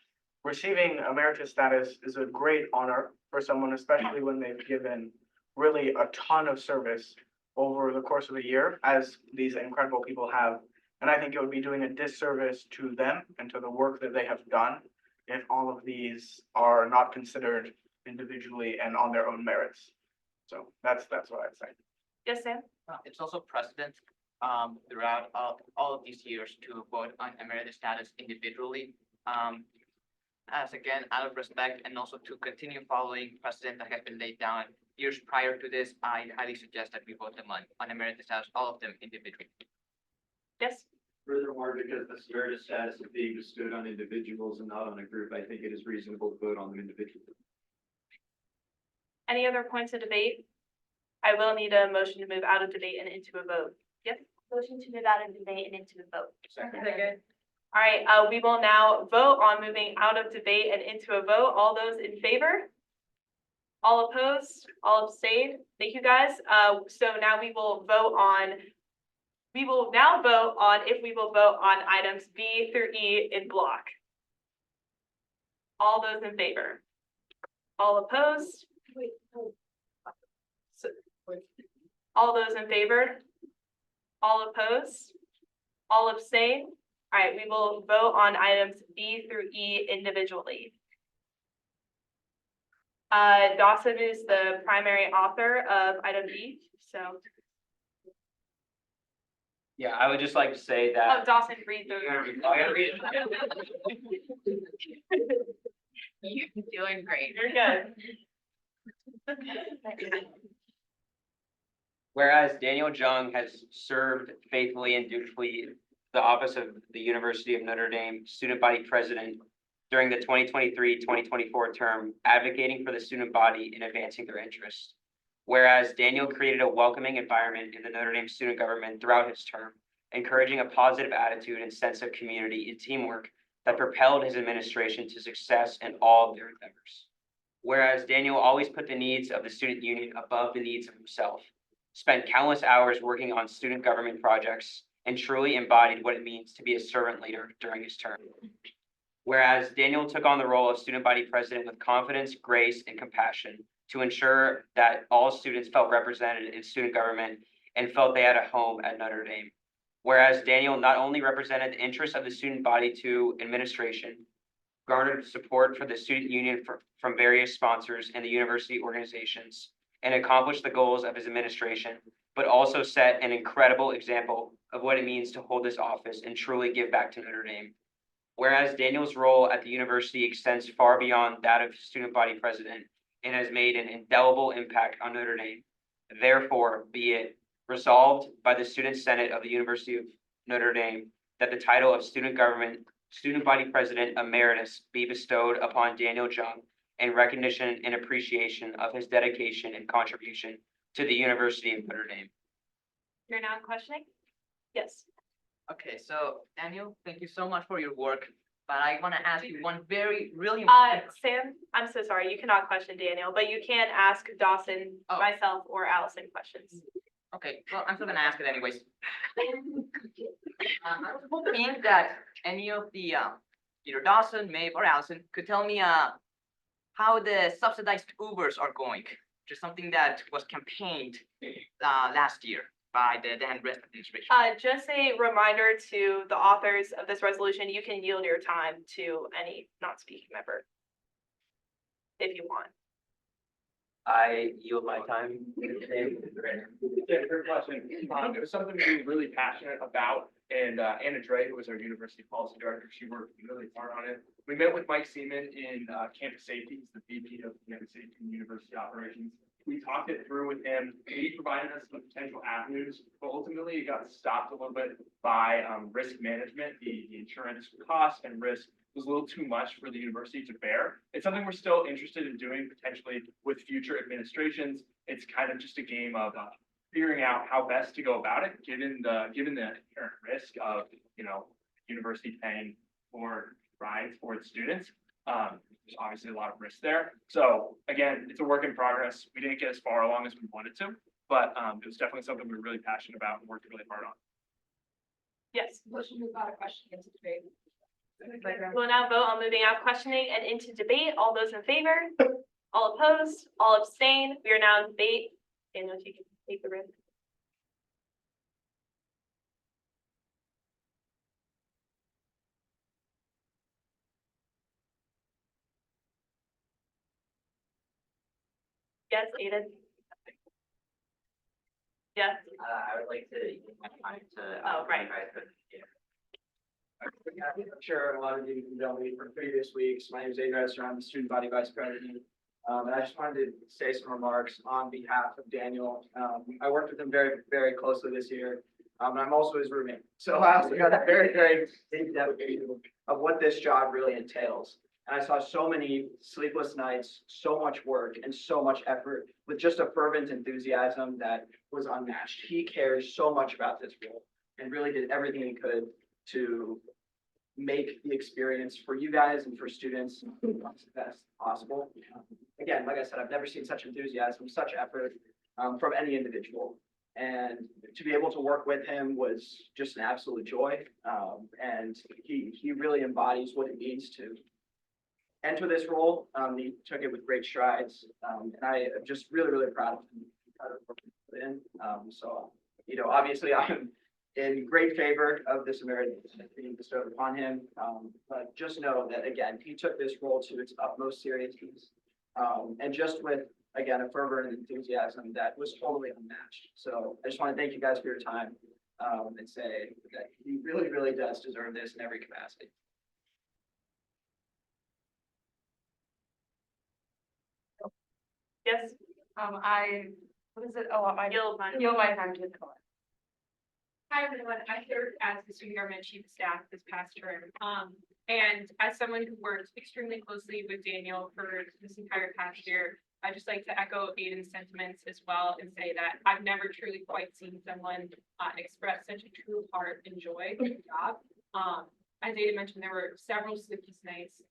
Speaker 2: receiving emeritus status is a great honor for someone, especially when they've given really a ton of service over the course of a year, as these incredible people have. And I think it would be doing a disservice to them and to the work that they have done if all of these are not considered individually and on their own merits. So that's what I'd say.
Speaker 1: Yes, Sam?
Speaker 15: It's also precedent throughout all of these years to vote on emeritus status individually. As again, out of respect and also to continue following precedent that have been laid down years prior to this, I highly suggest that we vote them on emeritus status, all of them individually.
Speaker 1: Yes?
Speaker 5: Furthermore, because the emeritus status is being bestowed on individuals and not on a group, I think it is reasonable to vote on them individually.
Speaker 1: Any other points of debate? I will need a motion to move out of debate and into a vote. Yes?
Speaker 11: Motion to move out of debate and into a vote.
Speaker 8: Second.
Speaker 1: All right, we will now vote on moving out of debate and into a vote. All those in favor? All opposed? All abstained? Thank you, guys. So now we will now vote on if we will vote on items B through E in block. All those in favor? All opposed? All those in favor? All opposed? All abstain? All right, we will vote on items B through E individually. Dawson is the primary author of item B, so.
Speaker 4: Yeah, I would just like to say
Speaker 1: Oh,
Speaker 4: that.
Speaker 1: Dawson, read the.
Speaker 4: I gotta read it.
Speaker 14: You're doing great.
Speaker 1: You're good.
Speaker 4: Whereas Daniel Jung has served faithfully and dutifully the office of the University of Notre Dame Student Body President during the 2023-2024 term, advocating for the student body and advancing their interests. Whereas Daniel created a welcoming environment in the Notre Dame student government throughout his term, encouraging a positive attitude and sense of community and teamwork that propelled his administration to success in all of their endeavors. Whereas Daniel always put the needs of the student union above the needs of himself, spent countless hours working on student government projects, and truly embodied what it means to be a servant leader during his term. Whereas Daniel took on the role of student body president with confidence, grace, and compassion to ensure that all students felt represented in student government and felt they had a home at Notre Dame. Whereas Daniel not only represented the interests of the student body to administration, garnered support for the student union from various sponsors and the university organizations, and accomplished the goals of his administration, but also set an incredible example of what it means to hold this office and truly give back to Notre Dame. Whereas Daniel's role at the university extends far beyond that of student body president and has made an indelible impact on Notre Dame, therefore be it resolved by the Student Senate of the University of Notre Dame that the title of student body president emeritus be bestowed upon Daniel Jung in recognition and appreciation of his dedication and contribution to the University of Notre Dame.
Speaker 1: You're now questioning? Yes.
Speaker 15: Okay, so Daniel, thank you so much for your work but I want to ask you one very, really
Speaker 1: Uh,
Speaker 15: important.
Speaker 1: Sam, I'm so sorry, you cannot question Daniel, but you can ask Dawson,
Speaker 15: Oh.
Speaker 1: myself, or Allison questions.
Speaker 15: Okay, well, I'm still gonna ask it anyways. I was hoping that any of the, either Dawson, Maeve, or Allison could tell me, how the subsidized Ubers are going, which is something that was campaigned, last year by the Dan Rest administration.
Speaker 1: Just a reminder to the authors of this resolution, you can yield your time to any not speaking member. If you want.
Speaker 4: I yield my time today.
Speaker 5: Yeah, great question. It was something we were really passionate about, and Anna Dre, who was our university policy director, she worked really hard on it. We met with Mike Seaman in campus safety, he's the VP of campus safety and university operations. We talked it through with him. He provided us with potential avenues, but ultimately it got stopped a little bit by risk management. The insurance costs and risk was a little too much for the university to bear. It's something we're still interested in doing potentially with future administrations. It's kind of just a game of figuring out how best to go about it, given the inherent risk of, university paying for rides for its students. There's obviously a lot of risk there. So again, it's a work in progress. We didn't get as far along as we wanted to, but it was definitely something we were really passionate about and worked really hard on.
Speaker 1: Yes.
Speaker 8: Motion to move out of question into debate.
Speaker 1: We'll now vote on moving out of questioning and into debate. All those in favor? All opposed? All abstain? We are now in debate. Daniel, if you can take the room. Yes, Aiden? Yes.
Speaker 9: I would like to use my time to.
Speaker 1: Oh, right.
Speaker 16: I'm sure a lot of you know me from previous weeks. My name is Aiden Resser. I'm the student body vice president. And I just wanted to say some remarks on behalf of Daniel. I worked with him very, very closely this year. And I'm also his roommate. So I also got a very, very in-depth view of what this job really entails. And I saw so many sleepless nights, so much work, and so much effort with just a fervent enthusiasm that was unmatched. He cares so much about this role and really did everything he could to make the experience for you guys and for students the best possible. Again, like I said, I've never seen such enthusiasm, such effort from any individual. And to be able to work with him was just an absolute joy. And he really embodies what it means to enter this role. He took it with great strides. And I am just really, really proud of him. So, obviously I'm in great favor of this emeritus being bestowed upon him. But just know that, again, he took this role to its utmost seriousness. And just with, again, a fervor and enthusiasm that was totally unmatched. So I just want to thank you guys for your time and say that he really, really does deserve this in every capacity.
Speaker 1: Yes.
Speaker 8: What is it? Oh, I
Speaker 1: Yield my.
Speaker 8: yield my time to the color.
Speaker 3: Hi, everyone. I served as the student government chief of staff this past term. And as someone who worked extremely closely with Daniel for this entire past year, I'd just like to echo Aiden's sentiments as well and say that I've never truly quite seen someone express such a true heart and joy for the job. As Aiden mentioned, there were several sleepless nights.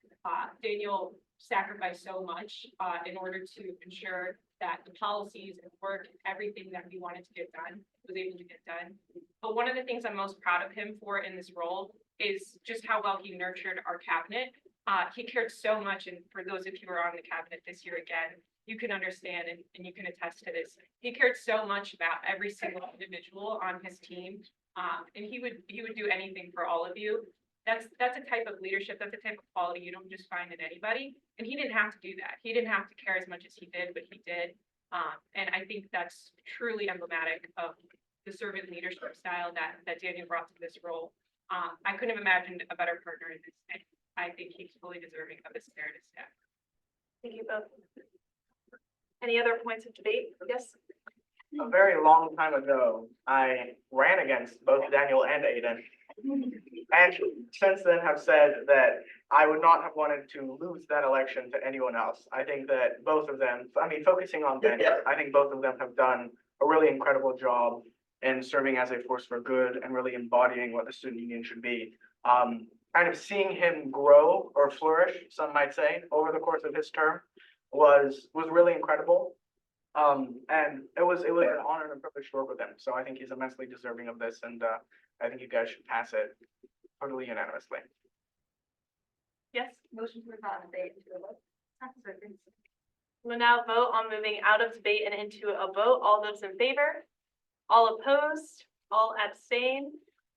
Speaker 3: Daniel sacrificed so much in order to ensure that the policies and work and everything that we wanted to get done was able to get done. But one of the things I'm most proud of him for in this role is just how well he nurtured our cabinet. He cared so much, and for those of you who are on the cabinet this year again, you can understand and you can attest to this. He cared so much about every single individual on his team, and he would do anything for all of you. That's a type of leadership, that's a type of quality you don't just find in anybody. And he didn't have to do that. He didn't have to care as much as he did, but he did. And I think that's truly emblematic of the servant leadership style that Daniel brought to this role. I couldn't have imagined a better partner in this. I think he's fully deserving of this emeritus staff.
Speaker 1: Thank you both. Any other points of debate? Yes.
Speaker 2: A very long time ago, I ran against both Daniel and Aiden. And since then have said that I would not have wanted to lose that election to anyone else. I think that both of them, focusing on Daniel, I think both of them have done a really incredible job in serving as a force for good and really embodying what the student union should be. kind of seeing him grow or flourish, some might say, over the course of his term was really incredible. And it was an honor and a privilege to work with him. So I think he's immensely deserving of this, and I think you guys should pass it totally unanimously.
Speaker 1: Yes,
Speaker 8: Motion to move out of debate into a vote.
Speaker 1: we'll now vote on moving out of debate and into a vote. All those in favor? All opposed? All abstain?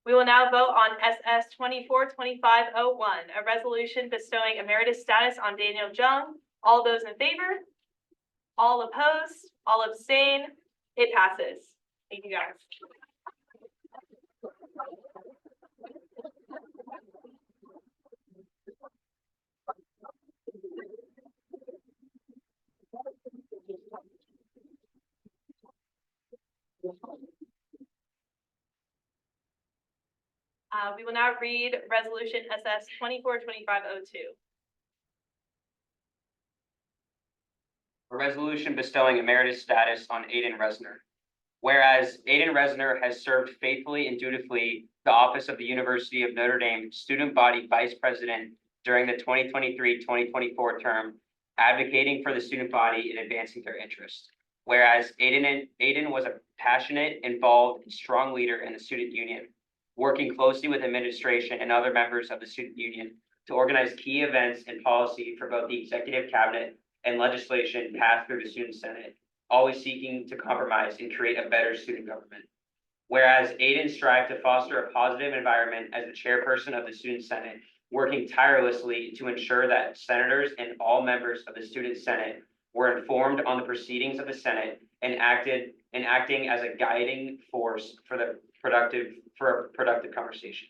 Speaker 1: We will now vote on SS 242501, a resolution bestowing emeritus status on Daniel Jung. All those in favor? All opposed? All abstain? It passes. Thank you, guys. We will now read Resolution SS 242502.
Speaker 4: A resolution bestowing emeritus status on Aiden Resner. Whereas Aiden Resner has served faithfully and dutifully the office of the University of Notre Dame Student Body Vice President during the 2023-2024 term, advocating for the student body and advancing their interests. Whereas Aiden was a passionate, involved, and strong leader in the student union, working closely with administration and other members of the student union to organize key events and policy for both the executive cabinet and legislation passed through the student senate, always seeking to compromise and create a better student government. Whereas Aiden strived to foster a positive environment as the chairperson of the student senate, working tirelessly to ensure that senators and all members of the student senate were informed on the proceedings of the senate and acting as a guiding force for a productive conversation.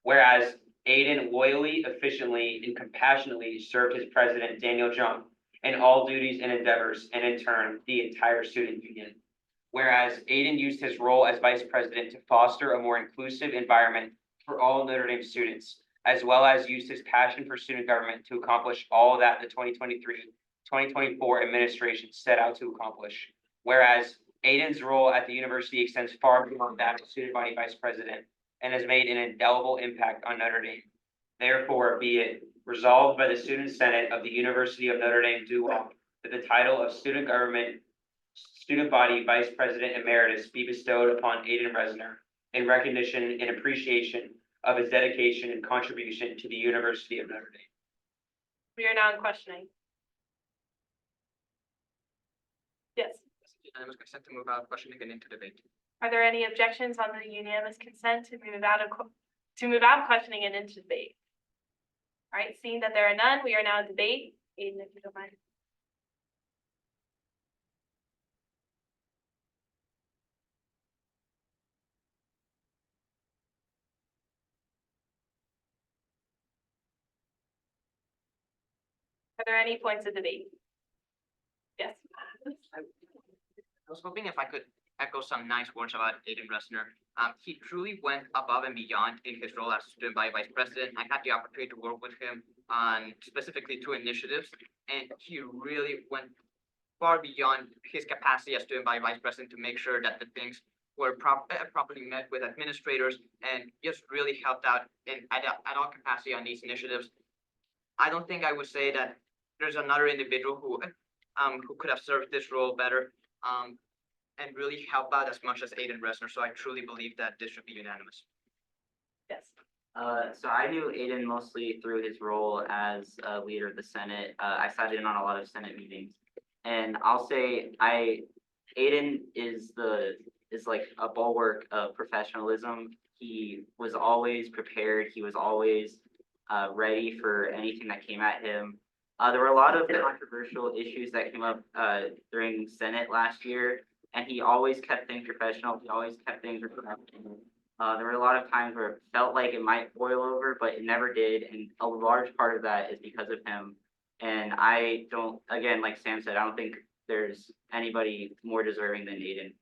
Speaker 4: Whereas Aiden loyally, efficiently, and compassionately served his president, Daniel Jung, in all duties and endeavors, and in turn, the entire student union. Whereas Aiden used his role as vice president to foster a more inclusive environment for all Notre Dame students, as well as used his passion for student government to accomplish all that the 2023-2024 administration set out to accomplish. Whereas Aiden's role at the university extends far beyond that of student body vice president and has made an indelible impact on Notre Dame. Therefore, be it resolved by the Student Senate of the University of Notre Dame do well that the title of student body vice president emeritus be bestowed upon Aiden Resner in recognition and appreciation of his dedication and contribution to the University of Notre Dame.
Speaker 1: We are now in questioning. Yes.
Speaker 15: Unanimous consent to move out of questioning and into debate.
Speaker 1: Are there any objections on the unanimous consent to move out of questioning and into debate? All right, seeing that there are none, we are now in debate. Aiden, if you don't mind. Are there any points of debate? Yes.
Speaker 15: I was hoping if I could echo some nice words about Aiden Resner. He truly went above and beyond in his role as student body vice president. I had the opportunity to work with him on specifically 2 initiatives, and he really went far beyond his capacity as student body vice president to make sure that the things were properly met with administrators, and just really helped out at all capacity on these initiatives. I don't think I would say that there's another individual who could have served this role better. And really help out as much as Aiden Resner. So I truly believe that this should be unanimous.
Speaker 1: Yes.
Speaker 9: So I knew Aiden mostly through his role as a leader of the Senate. I sat in on a lot of Senate meetings, and I'll say Aiden is like a bulwark of professionalism. He was always prepared. He was always ready for anything that came at him. There were a lot of controversial issues that came up during Senate last year. And he always kept things professional. He always kept things professional. There were a lot of times where it felt like it might boil over, but it never did. And a large part of that is because of him. And I don't, again, like Sam said, I don't think there's anybody more deserving than Aiden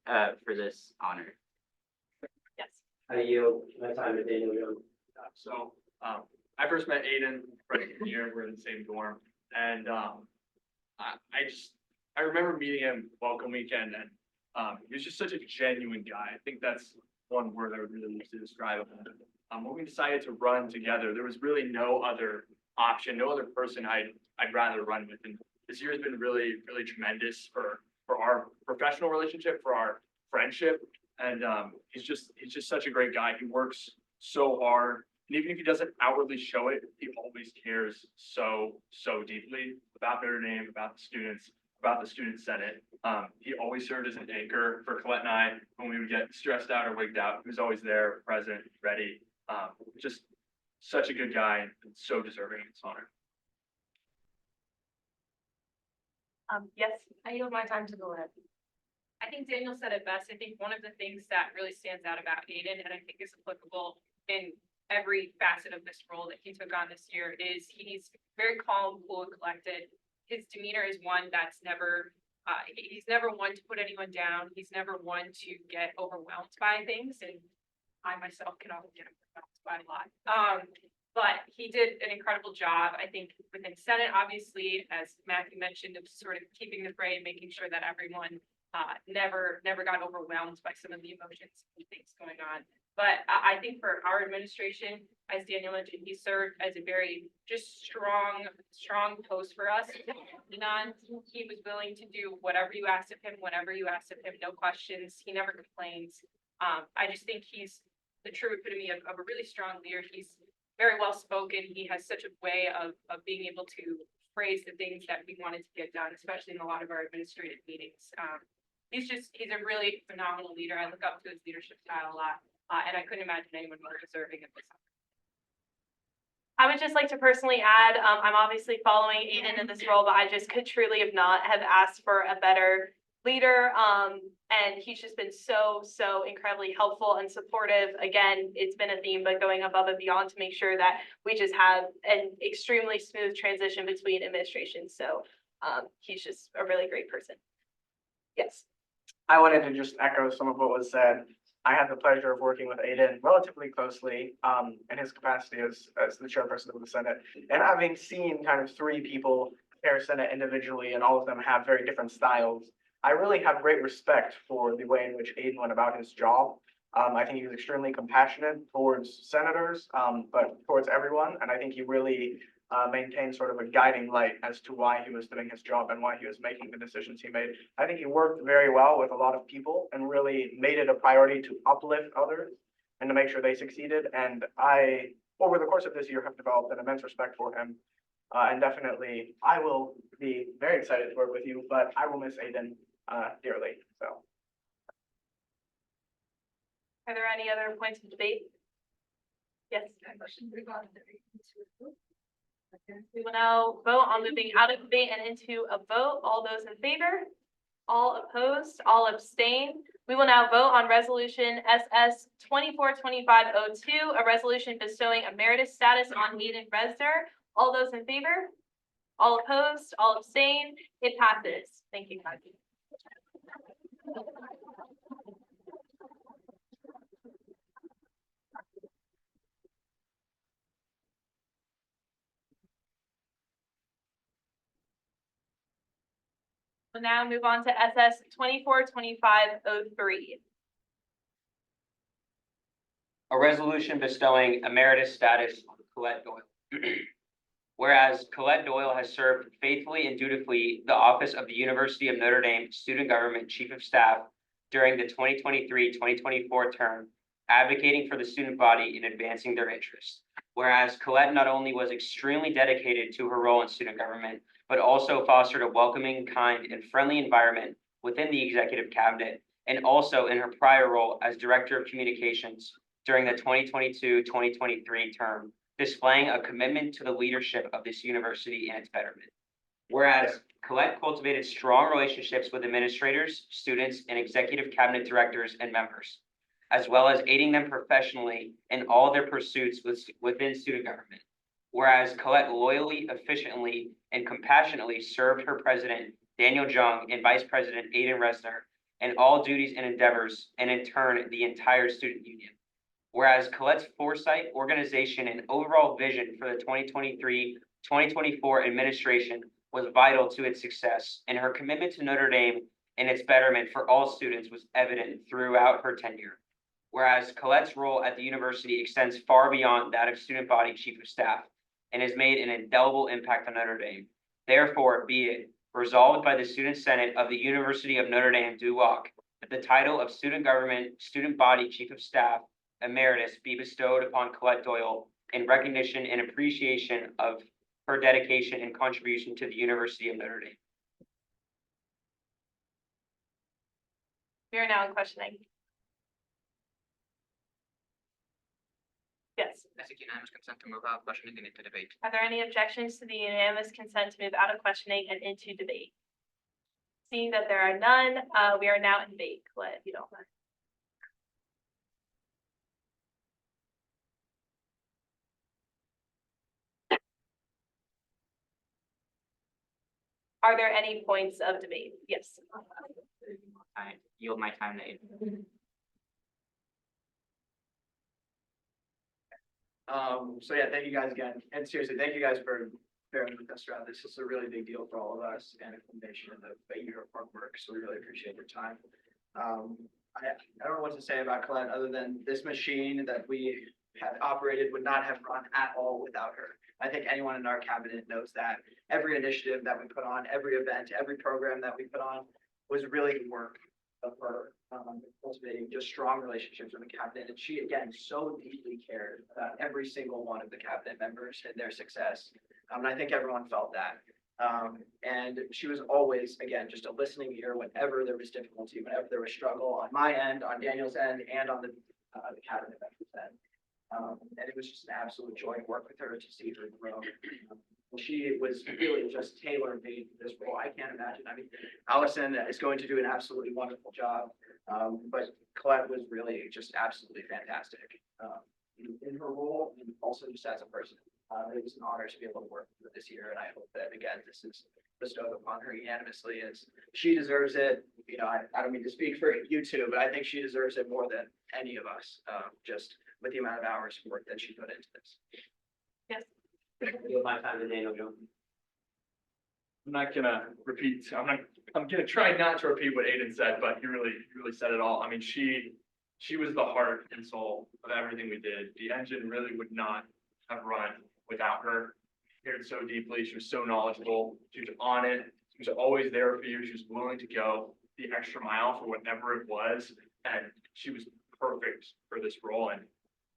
Speaker 9: for this honor.
Speaker 1: Yes.
Speaker 5: I yield my time to Daniel Young. So, I first met Aiden freshman year. We're in the same dorm, and I remember meeting him welcome weekend, and he was just such a genuine guy. I think that's
Speaker 12: one word I would really use to describe him. When we decided to run together, there was really no other option, no other person I'd rather run with. And this year has been really, really tremendous for our professional relationship, for our friendship. And he's just such a great guy. He works so hard. And even if he doesn't outwardly show it, he always cares so deeply about Notre Dame, about the students, about the student senate. He always served as an anchor for Colette and I when we would get stressed out or wigged out. He was always there, present, ready. Just such a good guy and so deserving of this honor.
Speaker 1: Yes,
Speaker 3: I yield my time to Colette. I think Daniel said it best. I think one of the things that really stands out about Aiden, and I think is applicable in every facet of this role that he took on this year, is he's very calm, cool, and collected. His demeanor is one that's never, he's never one to put anyone down. He's never one to get overwhelmed by things, and I myself can always get overwhelmed by a lot. But he did an incredible job, I think, within Senate, obviously, as Matthew mentioned, of sort of keeping the fray and making sure that everyone never got overwhelmed by some of the emotions and things going on. But I think for our administration, as Daniel mentioned, he served as a very just strong post for us. He was willing to do whatever you asked of him, whenever you asked of him, no questions. He never complains. I just think he's the true epitome of a really strong leader. He's very well spoken. He has such a way of being able to phrase the things that we wanted to get done, especially in a lot of our administrative meetings. He's a really phenomenal leader. I look up to his leadership style a lot, and I couldn't imagine anyone more deserving of this.
Speaker 1: I would just like to personally add, I'm obviously following Aiden in this role, but I just could truly have asked for a better leader. And he's just been so incredibly helpful and supportive. Again, it's been a theme, but going above and beyond to make sure that we just have an extremely smooth transition between administrations. So he's just a really great person. Yes.
Speaker 2: I wanted to just echo some of what was said. I had the pleasure of working with Aiden relatively closely in his capacity as the chairperson of the Senate, and having seen kind of three people chair Senate individually, and all of them have very different styles. I really have great respect for the way in which Aiden went about his job. I think he was extremely compassionate towards senators, but towards everyone, and I think he really maintained sort of a guiding light as to why he was doing his job and why he was making the decisions he made. I think he worked very well with a lot of people and really made it a priority to uplift others and to make sure they succeeded. And I, over the course of this year, have developed an immense respect for him. And definitely, I will be very excited to work with you, but I will miss Aiden dearly. So.
Speaker 1: Are there any other points of debate? Yes. We will now vote on moving out of debate and into a vote. All those in favor? All opposed? All abstain? We will now vote on resolution SS 242502, a resolution bestowing emeritus status on Aiden Resner. All those in favor? All opposed? All abstain? It passes. Thank you, Kathy. We'll now move on to SS 242503.
Speaker 4: A resolution bestowing emeritus status on Colette Doyle. Whereas Colette Doyle has served faithfully and dutifully the office of the University of Notre Dame Student Government Chief of Staff during the 2023-2024 term, advocating for the student body in advancing their interests. Whereas Colette not only was extremely dedicated to her role in student government, but also fostered a welcoming, kind, and friendly environment within the executive cabinet, and also in her prior role as Director of Communications during the 2022-2023 term, displaying a commitment to the leadership of this university and its betterment. Whereas Colette cultivated strong relationships with administrators, students, and executive cabinet directors and members, as well as aiding them professionally in all their pursuits within student government. Whereas Colette loyally, efficiently, and compassionately served her president, Daniel Jung, and vice president, Aiden Resner, in all duties and endeavors, and in turn, the entire student union. Whereas Colette's foresight, organization, and overall vision for the 2023-2024 administration was vital to its success, and her commitment to Notre Dame and its betterment for all students was evident throughout her tenure. whereas Colette's role at the university extends far beyond that of student body chief of staff and has made an indelible impact on Notre Dame. Therefore, be it resolved by the Student Senate of the University of Notre Dame du Lac that the title of Student Government, Student Body Chief of Staff Emeritus be bestowed upon Colette Doyle in recognition and appreciation of her dedication and contribution to the University of Notre Dame.
Speaker 1: We are now in questioning. Yes.
Speaker 15: I seek unanimous consent to move out of questioning and into debate.
Speaker 1: Are there any objections to the unanimous consent to move out of questioning and into debate? Seeing that there are none, we are now in debate. Colette, if you don't mind. Are there any points of debate? Yes.
Speaker 9: I yield my time to Aiden.
Speaker 16: So yeah, thank you guys again, and seriously, thank you guys for bearing with us throughout this. It's a really big deal for all of us and a culmination of a year of hard work, so we really appreciate your time. I don't know what to say about Colette, other than this machine that we had operated would not have run at all without her. I think anyone in our cabinet knows that. Every initiative that we put on, every event, every program that we put on was really the work of her, cultivating just strong relationships with the cabinet. And she, again, so deeply cared about every single one of the cabinet members and their success. And I think everyone felt that. And she was always, again, just a listening ear whenever there was difficulty, whenever there was struggle on my end, on Daniel's end, and on the cabinet member's end. And it was just an absolute joy to work with her, to see her grow. She was really just tailor-made for this role. I can't imagine. I mean, Allison is going to do an absolutely wonderful job. But Colette was really just absolutely fantastic in her role and also just as a person. It was an honor to be able to work with her this year, and I hope that, again, this is bestowed upon her unanimously, as she deserves it. You know, I don't mean to speak for you two, but I think she deserves it more than any of us, just with the amount of hours of work that she put into this.
Speaker 1: Yes.
Speaker 4: Yield my time to Daniel Jones.
Speaker 12: I'm not gonna repeat, I'm gonna try not to repeat what Aiden said, but he really said it all. I mean, she was the heart and soul of everything we did. The engine really would not have run without her. She cared so deeply. She was so knowledgeable. She was on it. She was always there for you. She was willing to go the extra mile for whatever it was. And she was perfect for this role. And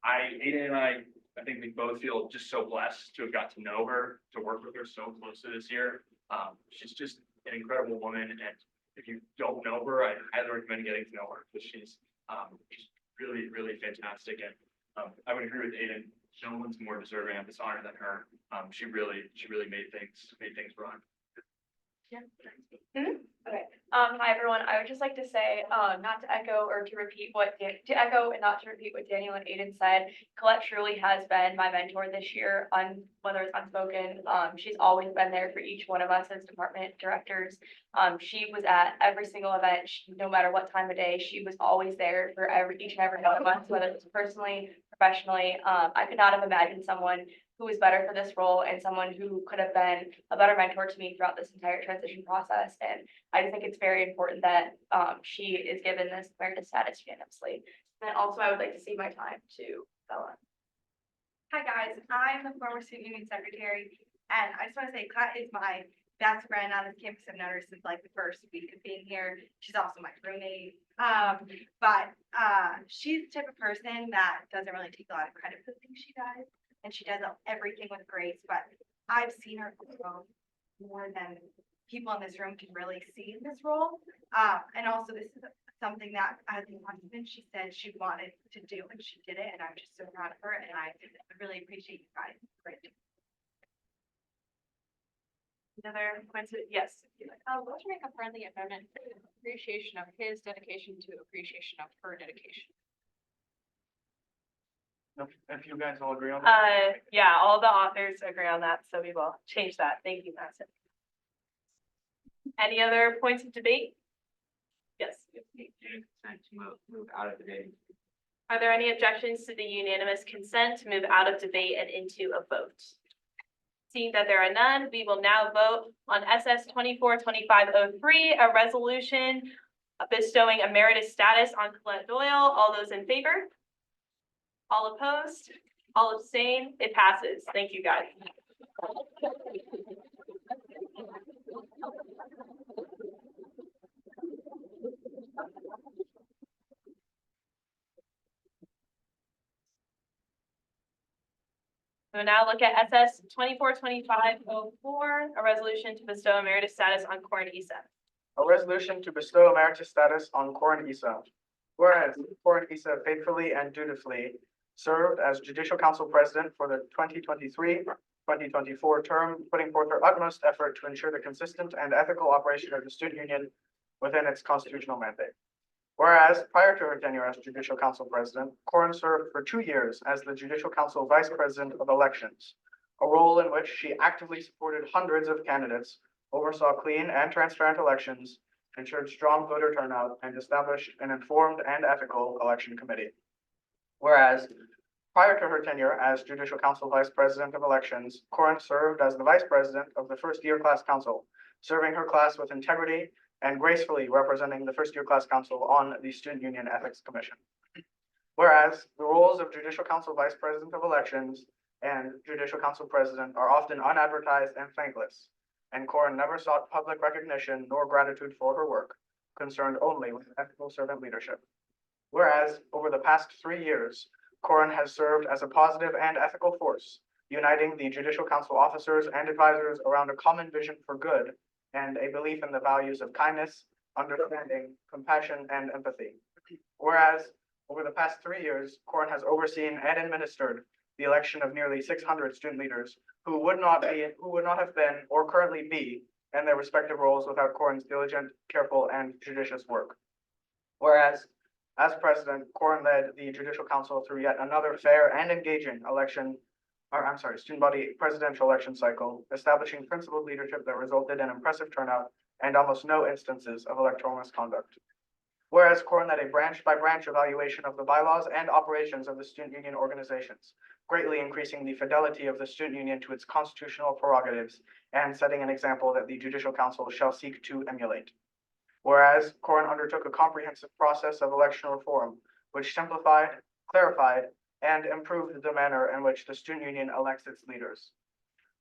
Speaker 12: Aiden and I think we both feel just so blessed to have got to know her, to work with her so closely this year. She's just an incredible woman, and if you don't know her, I highly recommend getting to know her, because she's really fantastic. And I would agree with Aiden. No one's more deserving of this honor than her. She really made things run.
Speaker 13: Okay, hi, everyone. I would just like to say, not to echo or to repeat to echo and not to repeat what Daniel and Aiden said. Colette truly has been my mentor this year, on whether it's unspoken. She's always been there for each one of us as department directors. She was at every single event, no matter what time of day. She was always there for each and every one of us, whether it's personally, professionally. I could not have imagined someone who was better for this role, and someone who could have been a better mentor to me throughout this entire transition process. And I just think it's very important that she is given this emeritus status unanimously. And also, I would like to see my time to Bella.
Speaker 17: Hi, guys. I'm the former student union secretary, and I just want to say Kat is my best friend on this campus of Notre since like the first week of being here. She's also my roommate. But she's the type of person that doesn't really take a lot of credit for the things she does, and she does everything with grace. But I've seen her grow more than people in this room can really see in this role. And also, this is something that, as a husband, she said she wanted to do, and she did it. And I'm just so proud of her, and I really appreciate you guys. Great.
Speaker 1: Another coincidence? Yes.
Speaker 3: I'd love to make a friendly amendment in appreciation of his dedication to appreciation of her dedication.
Speaker 2: If you guys all agree on that.
Speaker 1: Yeah, all the authors agree on that, so we will change that. Thank you, Madison. Any other points of debate? Yes.
Speaker 9: Consent to move out of debate.
Speaker 1: Are there any objections to the unanimous consent to move out of debate and into a vote? Seeing that there are none, we will now vote on SS 242503, a resolution bestowing emeritus status on Colette Doyle. All those in favor? All opposed? All abstain? It passes. Thank you, guys. We'll now look at SS 242504, a resolution to bestow emeritus status on Corin Issa.
Speaker 2: A resolution to bestow emeritus status on Corin Issa. Whereas Corin Issa faithfully and dutifully served as Judicial Council President for the 2023-2024 term, putting forth her utmost effort to ensure the consistent and ethical operation of the student union within its constitutional mandate. Whereas prior to her tenure as Judicial Council President, Corin served for 2 years as the Judicial Council Vice President of Elections, a role in which she actively supported hundreds of candidates, oversaw clean and transparent elections, ensured strong voter turnout, and established an informed and ethical election committee. Whereas prior to her tenure as Judicial Council Vice President of Elections, Corin served as the Vice President of the First Year Class Council, serving her class with integrity and gracefully representing the First Year Class Council on the Student Union Ethics Commission. Whereas the roles of Judicial Council Vice President of Elections and Judicial Council President are often unadvertised and thankless, and Corin never sought public recognition nor gratitude for her work, concerned only with ethical servant leadership. Whereas over the past 3 years, Corin has served as a positive and ethical force, uniting the Judicial Council officers and advisors around a common vision for good and a belief in the values of kindness, understanding, compassion, and empathy. Whereas over the past 3 years, Corin has overseen and administered the election of nearly 600 student leaders who would not have been or currently be in their respective roles without Corin's diligent, careful, and judicious work. Whereas as president, Corin led the Judicial Council through yet another fair and engaging student body presidential election cycle, establishing principled leadership that resulted in impressive turnout and almost no instances of electoral misconduct. Whereas Corin led a branch-by-branch evaluation of the bylaws and operations of the student union organizations, greatly increasing the fidelity of the student union to its constitutional prerogatives and setting an example that the Judicial Council shall seek to emulate. Whereas Corin undertook a comprehensive process of election reform, which simplified, clarified, and improved the manner in which the student union elects its leaders.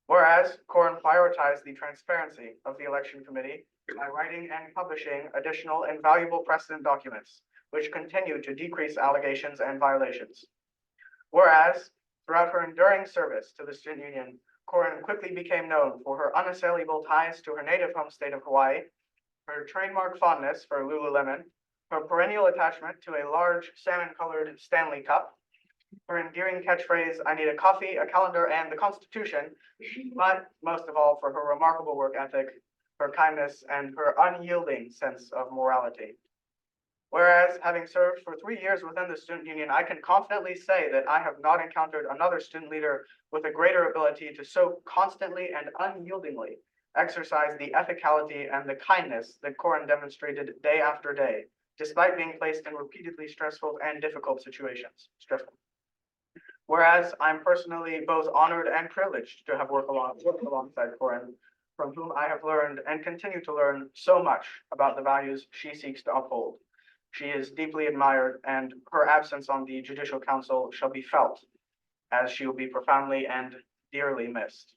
Speaker 2: Whereas Corin prioritized the transparency of the election committee by writing and publishing additional and valuable precedent documents, which continue to decrease allegations and violations. Whereas throughout her enduring service to the student union, Corin quickly became known for her unassailable ties to her native home state of Hawaii, her trademark fondness for Lululemon, her perennial attachment to a large salmon-colored Stanley Cup, her endearing catchphrase, "I need a coffee, a calendar, and the Constitution," but most of all for her remarkable work ethic, her kindness, and her unyielding sense of morality. Whereas, having served for 3 years within the student union, I can confidently say that I have not encountered another student leader with a greater ability to so constantly and unyieldingly exercise the ethicality and the kindness that Corin demonstrated day after day, despite being placed in repeatedly stressful and difficult situations. Whereas I'm personally both honored and privileged to have worked alongside Corin, from whom I have learned and continue to learn so much about the values she seeks to uphold. She is deeply admired, and her absence on the Judicial Council shall be felt, as she will be profoundly and dearly missed.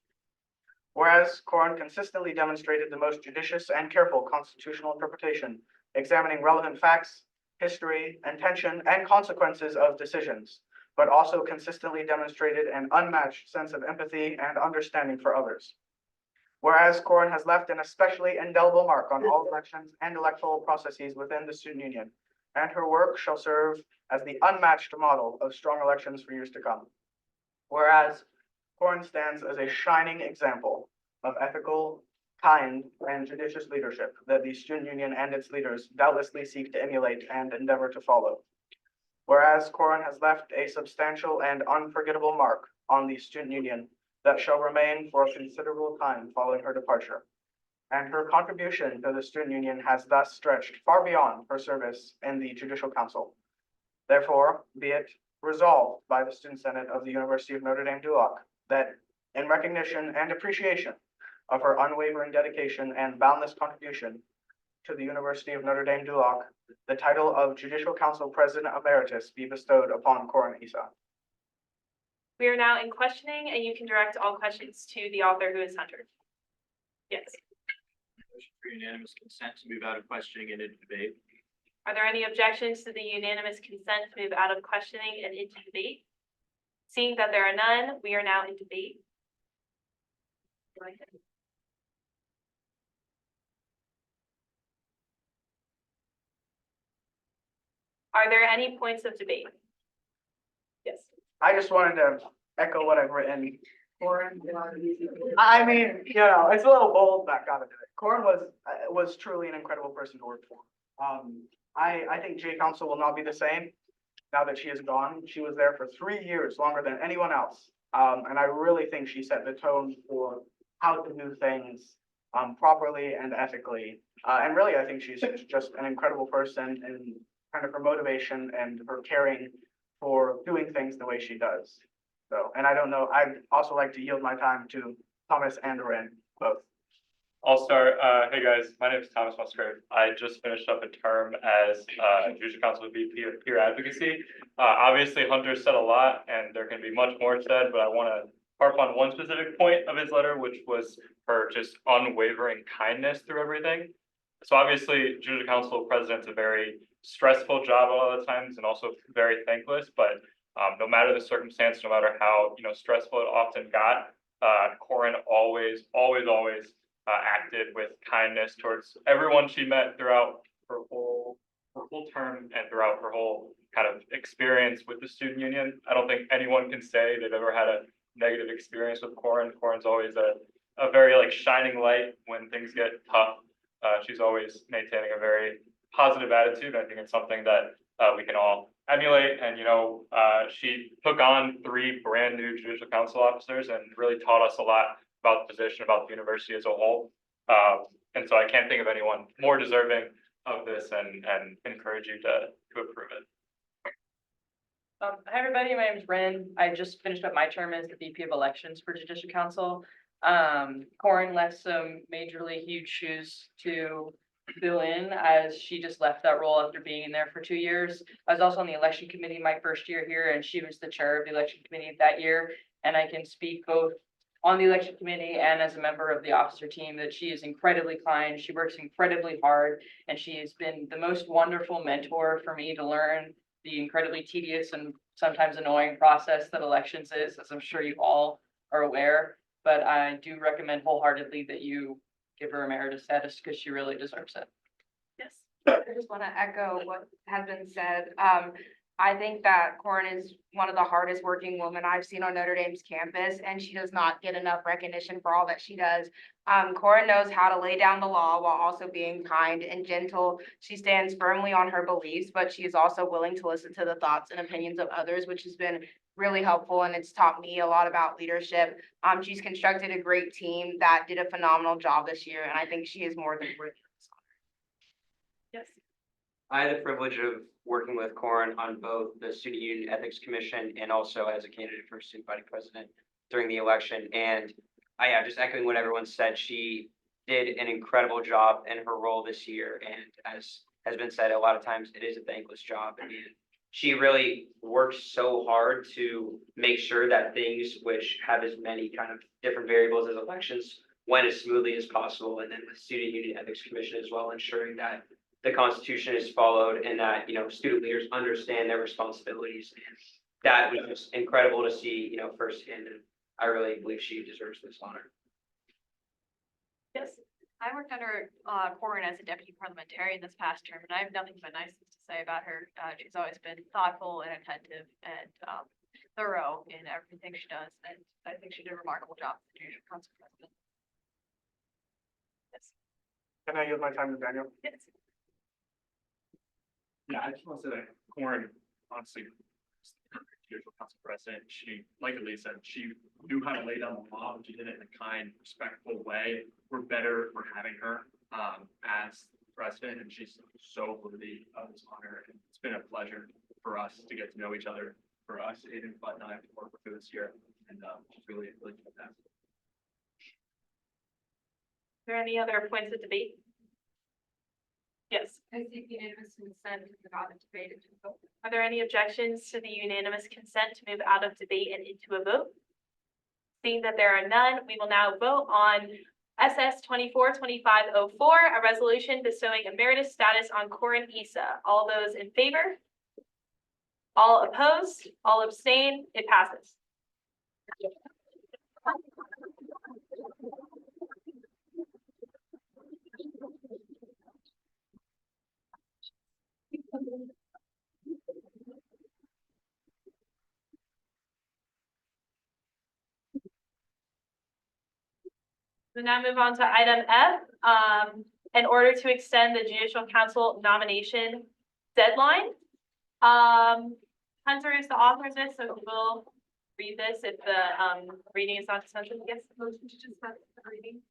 Speaker 2: Whereas Corin consistently demonstrated the most judicious and careful constitutional interpretation, examining relevant facts, history, intention, and consequences of decisions, but also consistently demonstrated an unmatched sense of empathy and understanding for others. Whereas Corin has left an especially indelible mark on all elections and electoral processes within the student union, and her work shall serve as the unmatched model of strong elections for years to come. Whereas Corin stands as a shining example of ethical, kind, and judicious leadership that the student union and its leaders doubtlessly seek to emulate and endeavor to follow. Whereas Corin has left a substantial and unforgettable mark on the student union that shall remain for a considerable time following her departure. And her contribution to the student union has thus stretched far beyond her service in the Judicial Council. Therefore, be it resolved by the Student Senate of the University of Notre Dame Duloc that in recognition and appreciation of her unwavering dedication and boundless contribution to the University of Notre Dame du Lac, the title of Judicial Council President Emeritus be bestowed upon Corin Isa.
Speaker 1: We are now in questioning, and you can direct all questions to the author, who is Hunter. Yes.
Speaker 7: Motion for unanimous consent to move out of questioning and into debate.
Speaker 1: Are there any objections to the unanimous consent to move out of questioning and into debate? Seeing that there are none, we are now in debate. Go ahead. Are there any points of debate? Yes.
Speaker 2: I just wanted to echo what I've written. I mean, you know, it's a little bold, but gotta do it. Corin was truly an incredible person to work for. I think J Council will not be the same now that she is gone. She was there for 3 years, longer than anyone else. And I really think she set the tone for how to do things properly and ethically. And really, I think she's just an incredible person, and kind of her motivation and her caring for doing things the way she does. So, and I don't know, I'd also like to yield my time to Thomas and Ren, both.
Speaker 12: I'll start. Hey guys, my name is Thomas Musgrave. I just finished up a term as Judicial Council VP of Peer Advocacy. Obviously, Hunter said a lot, and there can be much more said, but I want to harp on one specific point of his letter, which was her just unwavering kindness through everything. So obviously, Judicial Council President's a very stressful job a lot of the times, and also very thankless. But no matter the circumstance, no matter how stressful it often got, Corin always acted with kindness towards everyone she met throughout her whole term and throughout her whole kind of experience with the student union. I don't think anyone can say they've ever had a negative experience with Corin. Corin's always a very shining light when things get tough. She's always maintaining a very positive attitude. I think it's something that we can all emulate. And she took on 3 brand new judicial council officers and really taught us a lot about the position, about the university as a whole. And so I can't think of anyone more deserving of this, and encourage you to approve it.
Speaker 8: Hi, everybody. My name is Ren. I just finished up my term as the VP of Elections for Judicial Council. Corin left some majorly huge shoes to fill in, as she just left that role after being in there for 2 years. I was also on the election committee my first year here, and she was the chair of the election committee that year. And I can speak both on the election committee and as a member of the officer team that she is incredibly kind. She works incredibly hard, and she has been the most wonderful mentor for me to learn the incredibly tedious and sometimes annoying process that elections is, as I'm sure you all are aware. But I do recommend wholeheartedly that you give her emeritus status, because she really deserves it.
Speaker 1: Yes.
Speaker 14: I just want to echo what has been said. I think that Corin is one of the hardest working women I've seen on Notre Dame's campus, and she does not get enough recognition for all that she does. Corin knows how to lay down the law while also being kind and gentle. She stands firmly on her beliefs, but she is also willing to listen to the thoughts and opinions of others, which has been really helpful, and it's taught me a lot about leadership. She's constructed a great team that did a phenomenal job this year, and I think she is more than worth this honor.
Speaker 1: Yes.
Speaker 4: I had the privilege of working with Corin on both the Student Union Ethics Commission and also as a candidate for student body president during the election. And just echoing what everyone said, she did an incredible job in her role this year. And as has been said, a lot of times it is a thankless job. And she really works so hard to make sure that things which have as many kind of different variables as elections went as smoothly as possible. And then with Student Union Ethics Commission as well, ensuring that the Constitution is followed and that, student leaders understand their responsibilities. And that was just incredible to see, firsthand. And I really believe she deserves this honor.
Speaker 1: Yes.
Speaker 3: I worked under Corin as a deputy parliamentarian this past term, and I have nothing but nice things to say about her. She's always been thoughtful and attentive and thorough in everything she does, and I think she did a remarkable job as judicial council president.
Speaker 1: Yes.
Speaker 2: Can I yield my time to Daniel?
Speaker 1: Yes.
Speaker 12: Yeah, I just want to say that Corin, honestly, judicial council president, she, like Elise said, she knew how to lay down the law, but she did it in a kind, respectful way. We're better for having her as president, and she's so worthy of this honor. And it's been a pleasure for us to get to know each other, for us, Aiden, but I have to work with her this year, and she's really fantastic.
Speaker 1: Are there any other points of debate? Yes.
Speaker 8: I seek unanimous consent to move out of debate into a vote.
Speaker 1: Are there any objections to the unanimous consent to move out of debate and into a vote? Seeing that there are none, we will now vote on SS 242504, a resolution bestowing emeritus status on Corin Issa. All those in favor? All opposed? All abstain? It passes. So now move on to item F, in order to extend the judicial council nomination deadline. Hunter is the author of this, so he will read this if the, reading is not dispensed with. Yes, motion to dispense with the reading.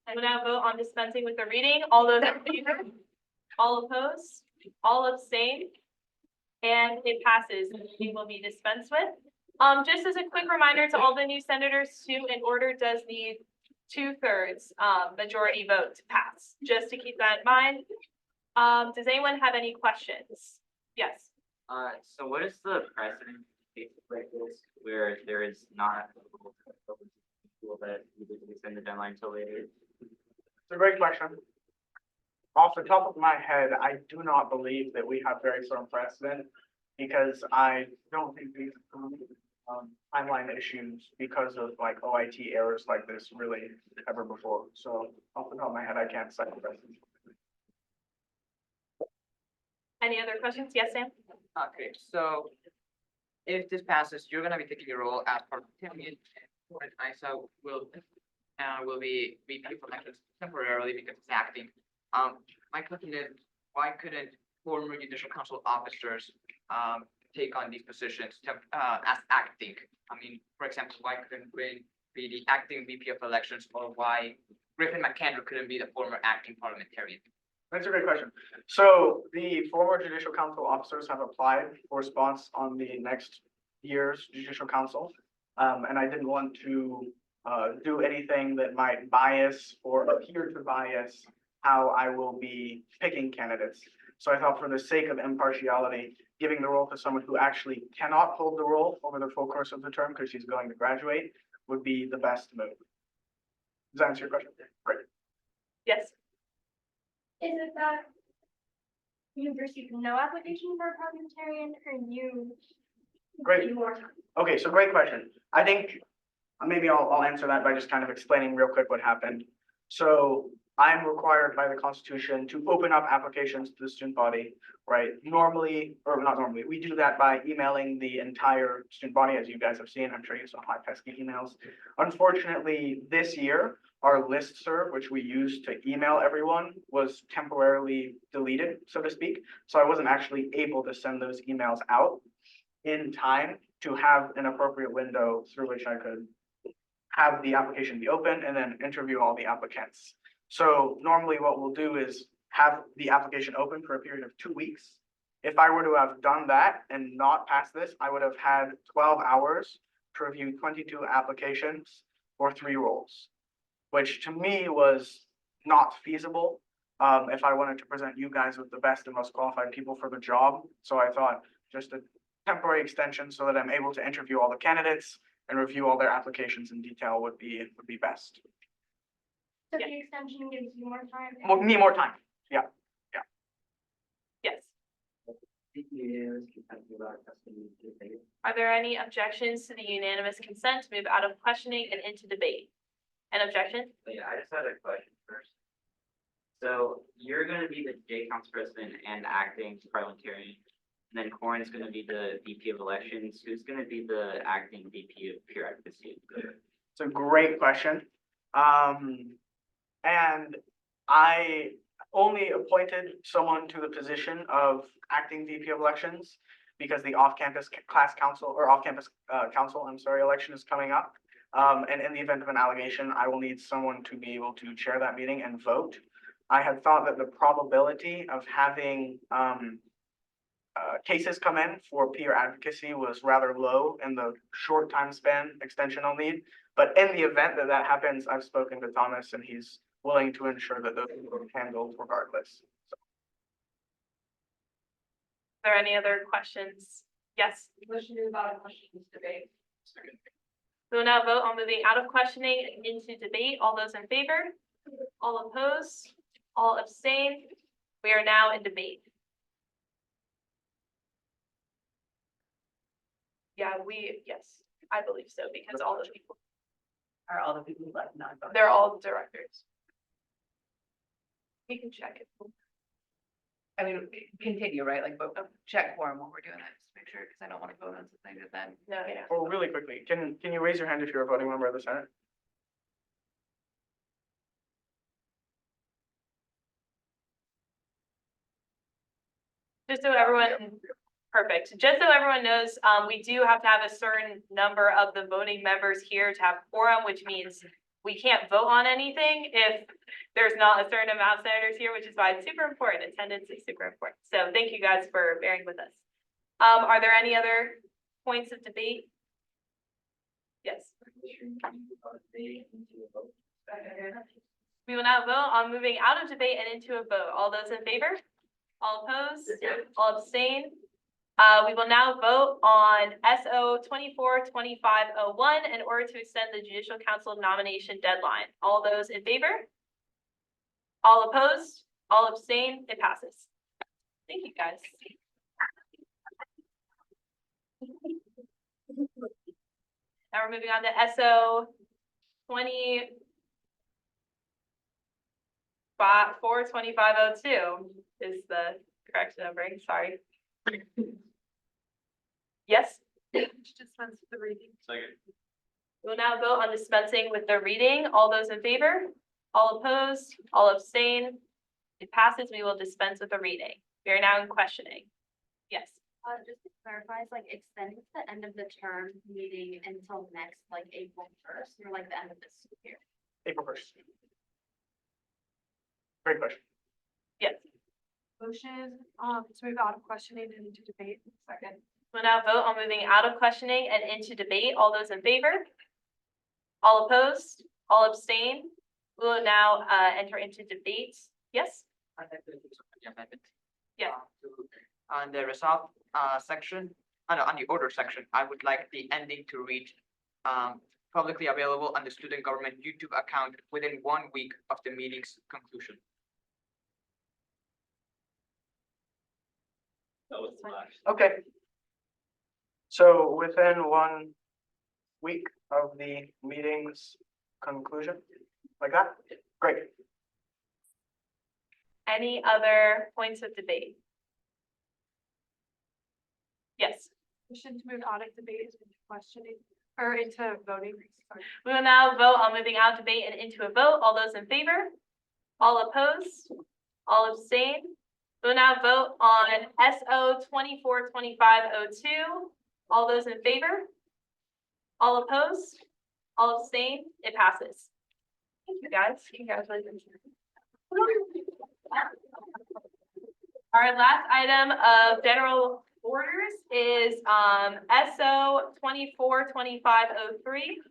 Speaker 1: I will now vote on dispensing with the reading. All those in favor? All opposed? All abstain? And it passes. The reading will be dispensed with. Just as a quick reminder to all the new senators too, an order does need 2/3 majority vote to pass, just to keep that in mind. Does anyone have any questions? Yes.
Speaker 9: So what is the precedent in cases like this where there is not a rule that you just extend the deadline until later?
Speaker 2: It's a great question. Off the top of my head, I do not believe that we have very firm precedent because I don't think these timeline issues because of like OIT errors like this really ever before. So off the top of my head, I can't cite the precedent.
Speaker 1: Any other questions? Yes, Sam?
Speaker 15: Okay, so if this passes, you're gonna be taking your role as parliamentarian, and Isa will be VP for elections temporarily because it's acting. My question is, why couldn't former judicial council officers take on these positions as acting? I mean, for example, why couldn't Gwyn be the acting VP of elections, or why Griffin McAndrew couldn't be the former acting parliamentarian?
Speaker 2: That's a great question. So the former judicial council officers have applied for spots on the next year's judicial council. And I didn't want to do anything that might bias or appear to bias how I will be picking candidates. So I thought for the sake of impartiality, giving the role to someone who actually cannot hold the role over the full course of the term because she's going to graduate would be the best move. Does that answer your question? Great.
Speaker 1: Yes.
Speaker 13: Is it that you received no application for a parliamentarian or you?
Speaker 2: Great.
Speaker 13: need more time?
Speaker 2: Okay, so great question. I think maybe I'll answer that by just kind of explaining real quick what happened. So I'm required by the Constitution to open up applications to the student body, right? Normally, or not normally, we do that by emailing the entire student body, as you guys have seen. I'm sure you saw my pesky emails. Unfortunately, this year, our listserv, which we use to email everyone, was temporarily deleted, so to speak. So I wasn't actually able to send those emails out in time to have an appropriate window through which I could have the application be open and then interview all the applicants. So normally what we'll do is have the application open for a period of 2 weeks. If I were to have done that and not passed this, I would have had 12 hours to review 22 applications for 3 roles, which to me was not feasible if I wanted to present you guys with the best and most qualified people for the job. So I thought just a temporary extension so that I'm able to interview all the candidates and review all their applications in detail would be best.
Speaker 13: So the extension gives you more time?
Speaker 2: Need more time. Yeah.
Speaker 1: Yes. Are there any objections to the unanimous consent to move out of questioning and into debate? An objection?
Speaker 9: Yeah, I just had a question first. So you're gonna be the J Council president and acting parliamentarian, and then Corin is gonna be the VP of elections. Who's gonna be the acting VP of peer advocacy?
Speaker 2: It's a great question. And I only appointed someone to the position of acting VP of elections because the off-campus class council or off-campus council, election is coming up. And in the event of an allegation, I will need someone to be able to chair that meeting and vote. I had thought that the probability of having cases come in for peer advocacy was rather low in the short time span extension I'll need. But in the event that that happens, I've spoken to Thomas and he's willing to ensure that those are handled regardless. So
Speaker 1: there any other questions? Yes,
Speaker 8: Motion to move out of questions debate.
Speaker 1: we will now vote on moving out of questioning and into debate. All those in favor? All opposed? All abstain? We are now in debate. Yeah, yes, I believe so, because all the people,
Speaker 3: Are all the people who left non-voting?
Speaker 1: they're all directors. We can check it.
Speaker 3: I mean, continue, right? Like, but check quorum while we're doing that, just to make sure, because I don't want to vote on something that then.
Speaker 1: No, yeah.
Speaker 2: Well, really quickly, can you raise your hand if you're a voting member of the Senate?
Speaker 1: Just so everyone, perfect. Just so everyone knows, we do have to have a certain number of the voting members here to have quorum, which means we can't vote on anything if there's not a certain amount of senators here, which is why it's super important. Attendance is super important. So thank you guys for bearing with us. Are there any other points of debate? Yes. We will now vote on moving out of debate and into a vote. All those in favor? All opposed? All abstain? We will now vote on SO 242501 in order to extend the Judicial Council nomination deadline. All those in favor? All opposed? All abstain? It passes. Thank you, guys. Now we're moving on to SO 242502 is the correct numbering, sorry. Yes?
Speaker 8: Dispense with the reading.
Speaker 12: Second.
Speaker 1: We'll now vote on dispensing with the reading. All those in favor? All opposed? All abstain? It passes. We will dispense with the reading. We are now in questioning. Yes.
Speaker 11: Just to clarify, it's like extending to the end of the term meeting until next, like April 1st, or like the end of this year.
Speaker 2: April 1st. Great question.
Speaker 1: Yes.
Speaker 8: Motion, to move out of questioning and into debate. Second.
Speaker 1: We'll now vote on moving out of questioning and into debate. All those in favor? All opposed? All abstain? We will now enter into debate. Yes? Yes.
Speaker 15: On the result section, on the order section, I would like the ending to read publicly available on the student government YouTube account within 1 week of the meeting's conclusion.
Speaker 2: Okay. So within 1 week of the meeting's conclusion, like that? Great.
Speaker 1: Any other points of debate? Yes.
Speaker 8: Motion to move out of debate into questioning, or into voting. Sorry.
Speaker 1: We will now vote on moving out of debate and into a vote. All those in favor? All opposed? All abstain? We will now vote on SO 242502. All those in favor? All opposed? All abstain? It passes. Thank you, guys. Congratulations. Our last item of general orders is SO 242503.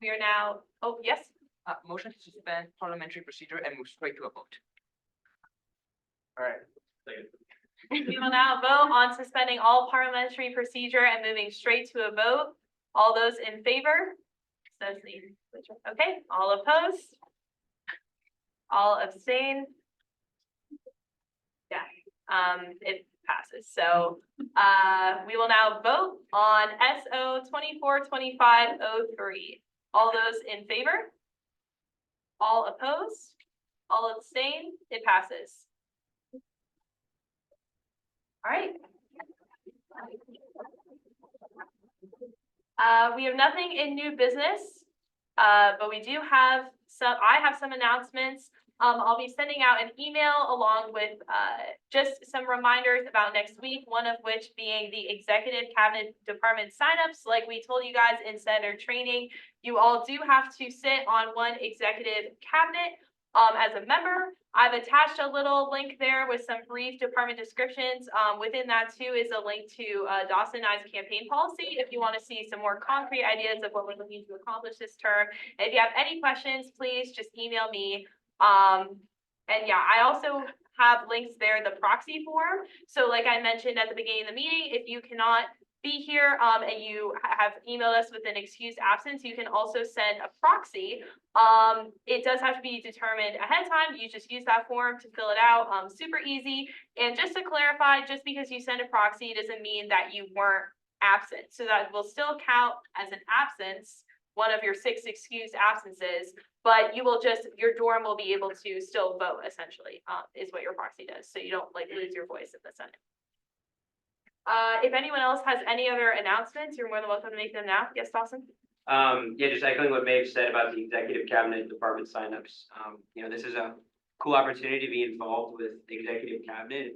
Speaker 1: We are now, oh, yes.
Speaker 15: Motion to suspend parliamentary procedure and move straight to a vote.
Speaker 2: All right.
Speaker 1: We will now vote on suspending all parliamentary procedure and moving straight to a vote. All those in favor? Okay, all opposed? All abstain? Yeah, it passes. So we will now vote on SO 242503. All those in favor? All opposed? All abstain? It passes. All right. We have nothing in new business, but we do have I have some announcements. I'll be sending out an email along with just some reminders about next week, one of which being the executive cabinet department signups. Like we told you guys in senator training, you all do have to sit on one executive cabinet as a member. I've attached a little link there with some brief department descriptions. Within that too is a link to Dawson and I's campaign policy if you want to see some more concrete ideas of what we're looking to accomplish this term. And if you have any questions, please just email me. And yeah, I also have links there, the proxy form. So like I mentioned at the beginning of the meeting, if you cannot be here, and you have emailed us with an excused absence, you can also send a proxy. It does have to be determined ahead of time. You just use that form to fill it out, super easy. And just to clarify, just because you send a proxy doesn't mean that you weren't absent. So that will still count as an absence, one of your 6 excused absences, but you will just, your dorm will be able to still vote essentially, is what your proxy does. So you don't like lose your voice in the Senate. If anyone else has any other announcements, you're more than welcome to make them now. Yes, Dawson?
Speaker 4: Yeah, just echoing what Maeve said about the executive cabinet department signups. This is a cool opportunity to be involved with the executive cabinet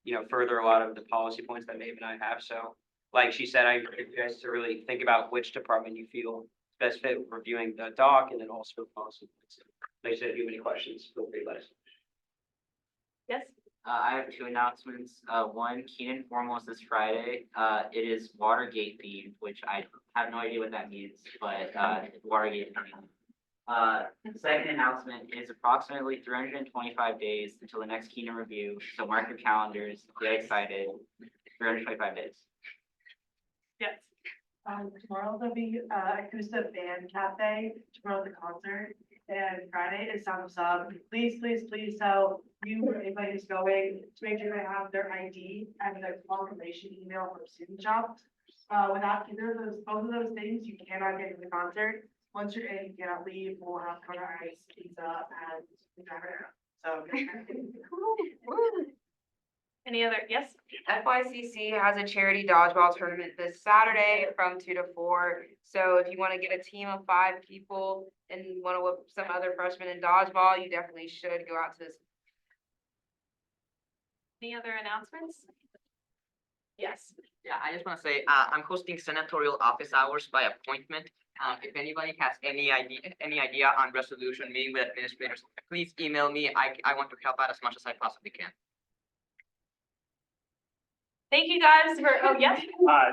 Speaker 4: and, further a lot of the policy points that Maeve and I have. So like she said, I encourage you guys to really think about which department you feel best fit with reviewing the doc and then also policy points. Like I said, if you have any questions, feel free to let us know.
Speaker 1: Yes?
Speaker 9: I have 2 announcements. One, Keenan Formals this Friday. It is Watergate themed, which I have no idea what that means, but it's Watergate themed. Second announcement is approximately 325 days until the next Keenan review. So mark your calendars. Get excited. 325 days.
Speaker 1: Yes.
Speaker 8: Tomorrow there'll be acoustic band cafe to promote the concert, and Friday is Sound of Sub. Please, please, please tell you or anybody who's going to make sure they have their ID and their confirmation email from Student Shop. Without either of those, both of those things, you cannot get to the concert. Once you're in, you cannot leave. We'll have Kona Ice, pizza, and so.
Speaker 1: Any other, yes?
Speaker 14: FYCC has a charity dodgeball tournament this Saturday from 2 to 4. So if you want to get a team of 5 people and want to whip some other freshmen in dodgeball, you definitely should go out to this.
Speaker 1: Any other announcements? Yes.
Speaker 15: Yeah, I just want to say, I'm hosting senatorial office hours by appointment. If anybody has any idea on resolution meeting with administrators, please email me. I want to help out as much as I possibly can.
Speaker 1: Thank you guys for, oh, yes?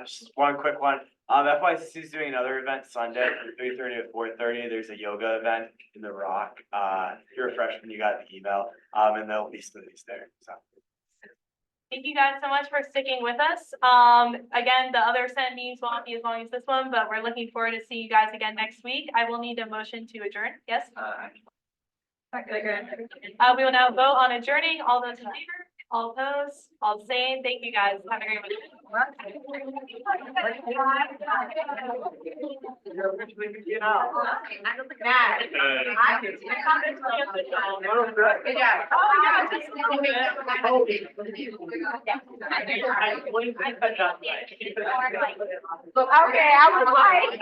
Speaker 7: Just one quick one. FYCC is doing another event Sunday from 3:30 to 4:30. There's a yoga event in the Rock. If you're a freshman, you got the email, and there'll be smoothies there, so.
Speaker 1: Thank you guys so much for sticking with us. Again, the other Senate meetings won't be as long as this one, but we're looking forward to seeing you guys again next week. I will need a motion to adjourn. Yes? We will now vote on adjourning. All those in favor? All opposed? All the same? Thank you guys. Have a great week.
Speaker 14: Okay, I was like.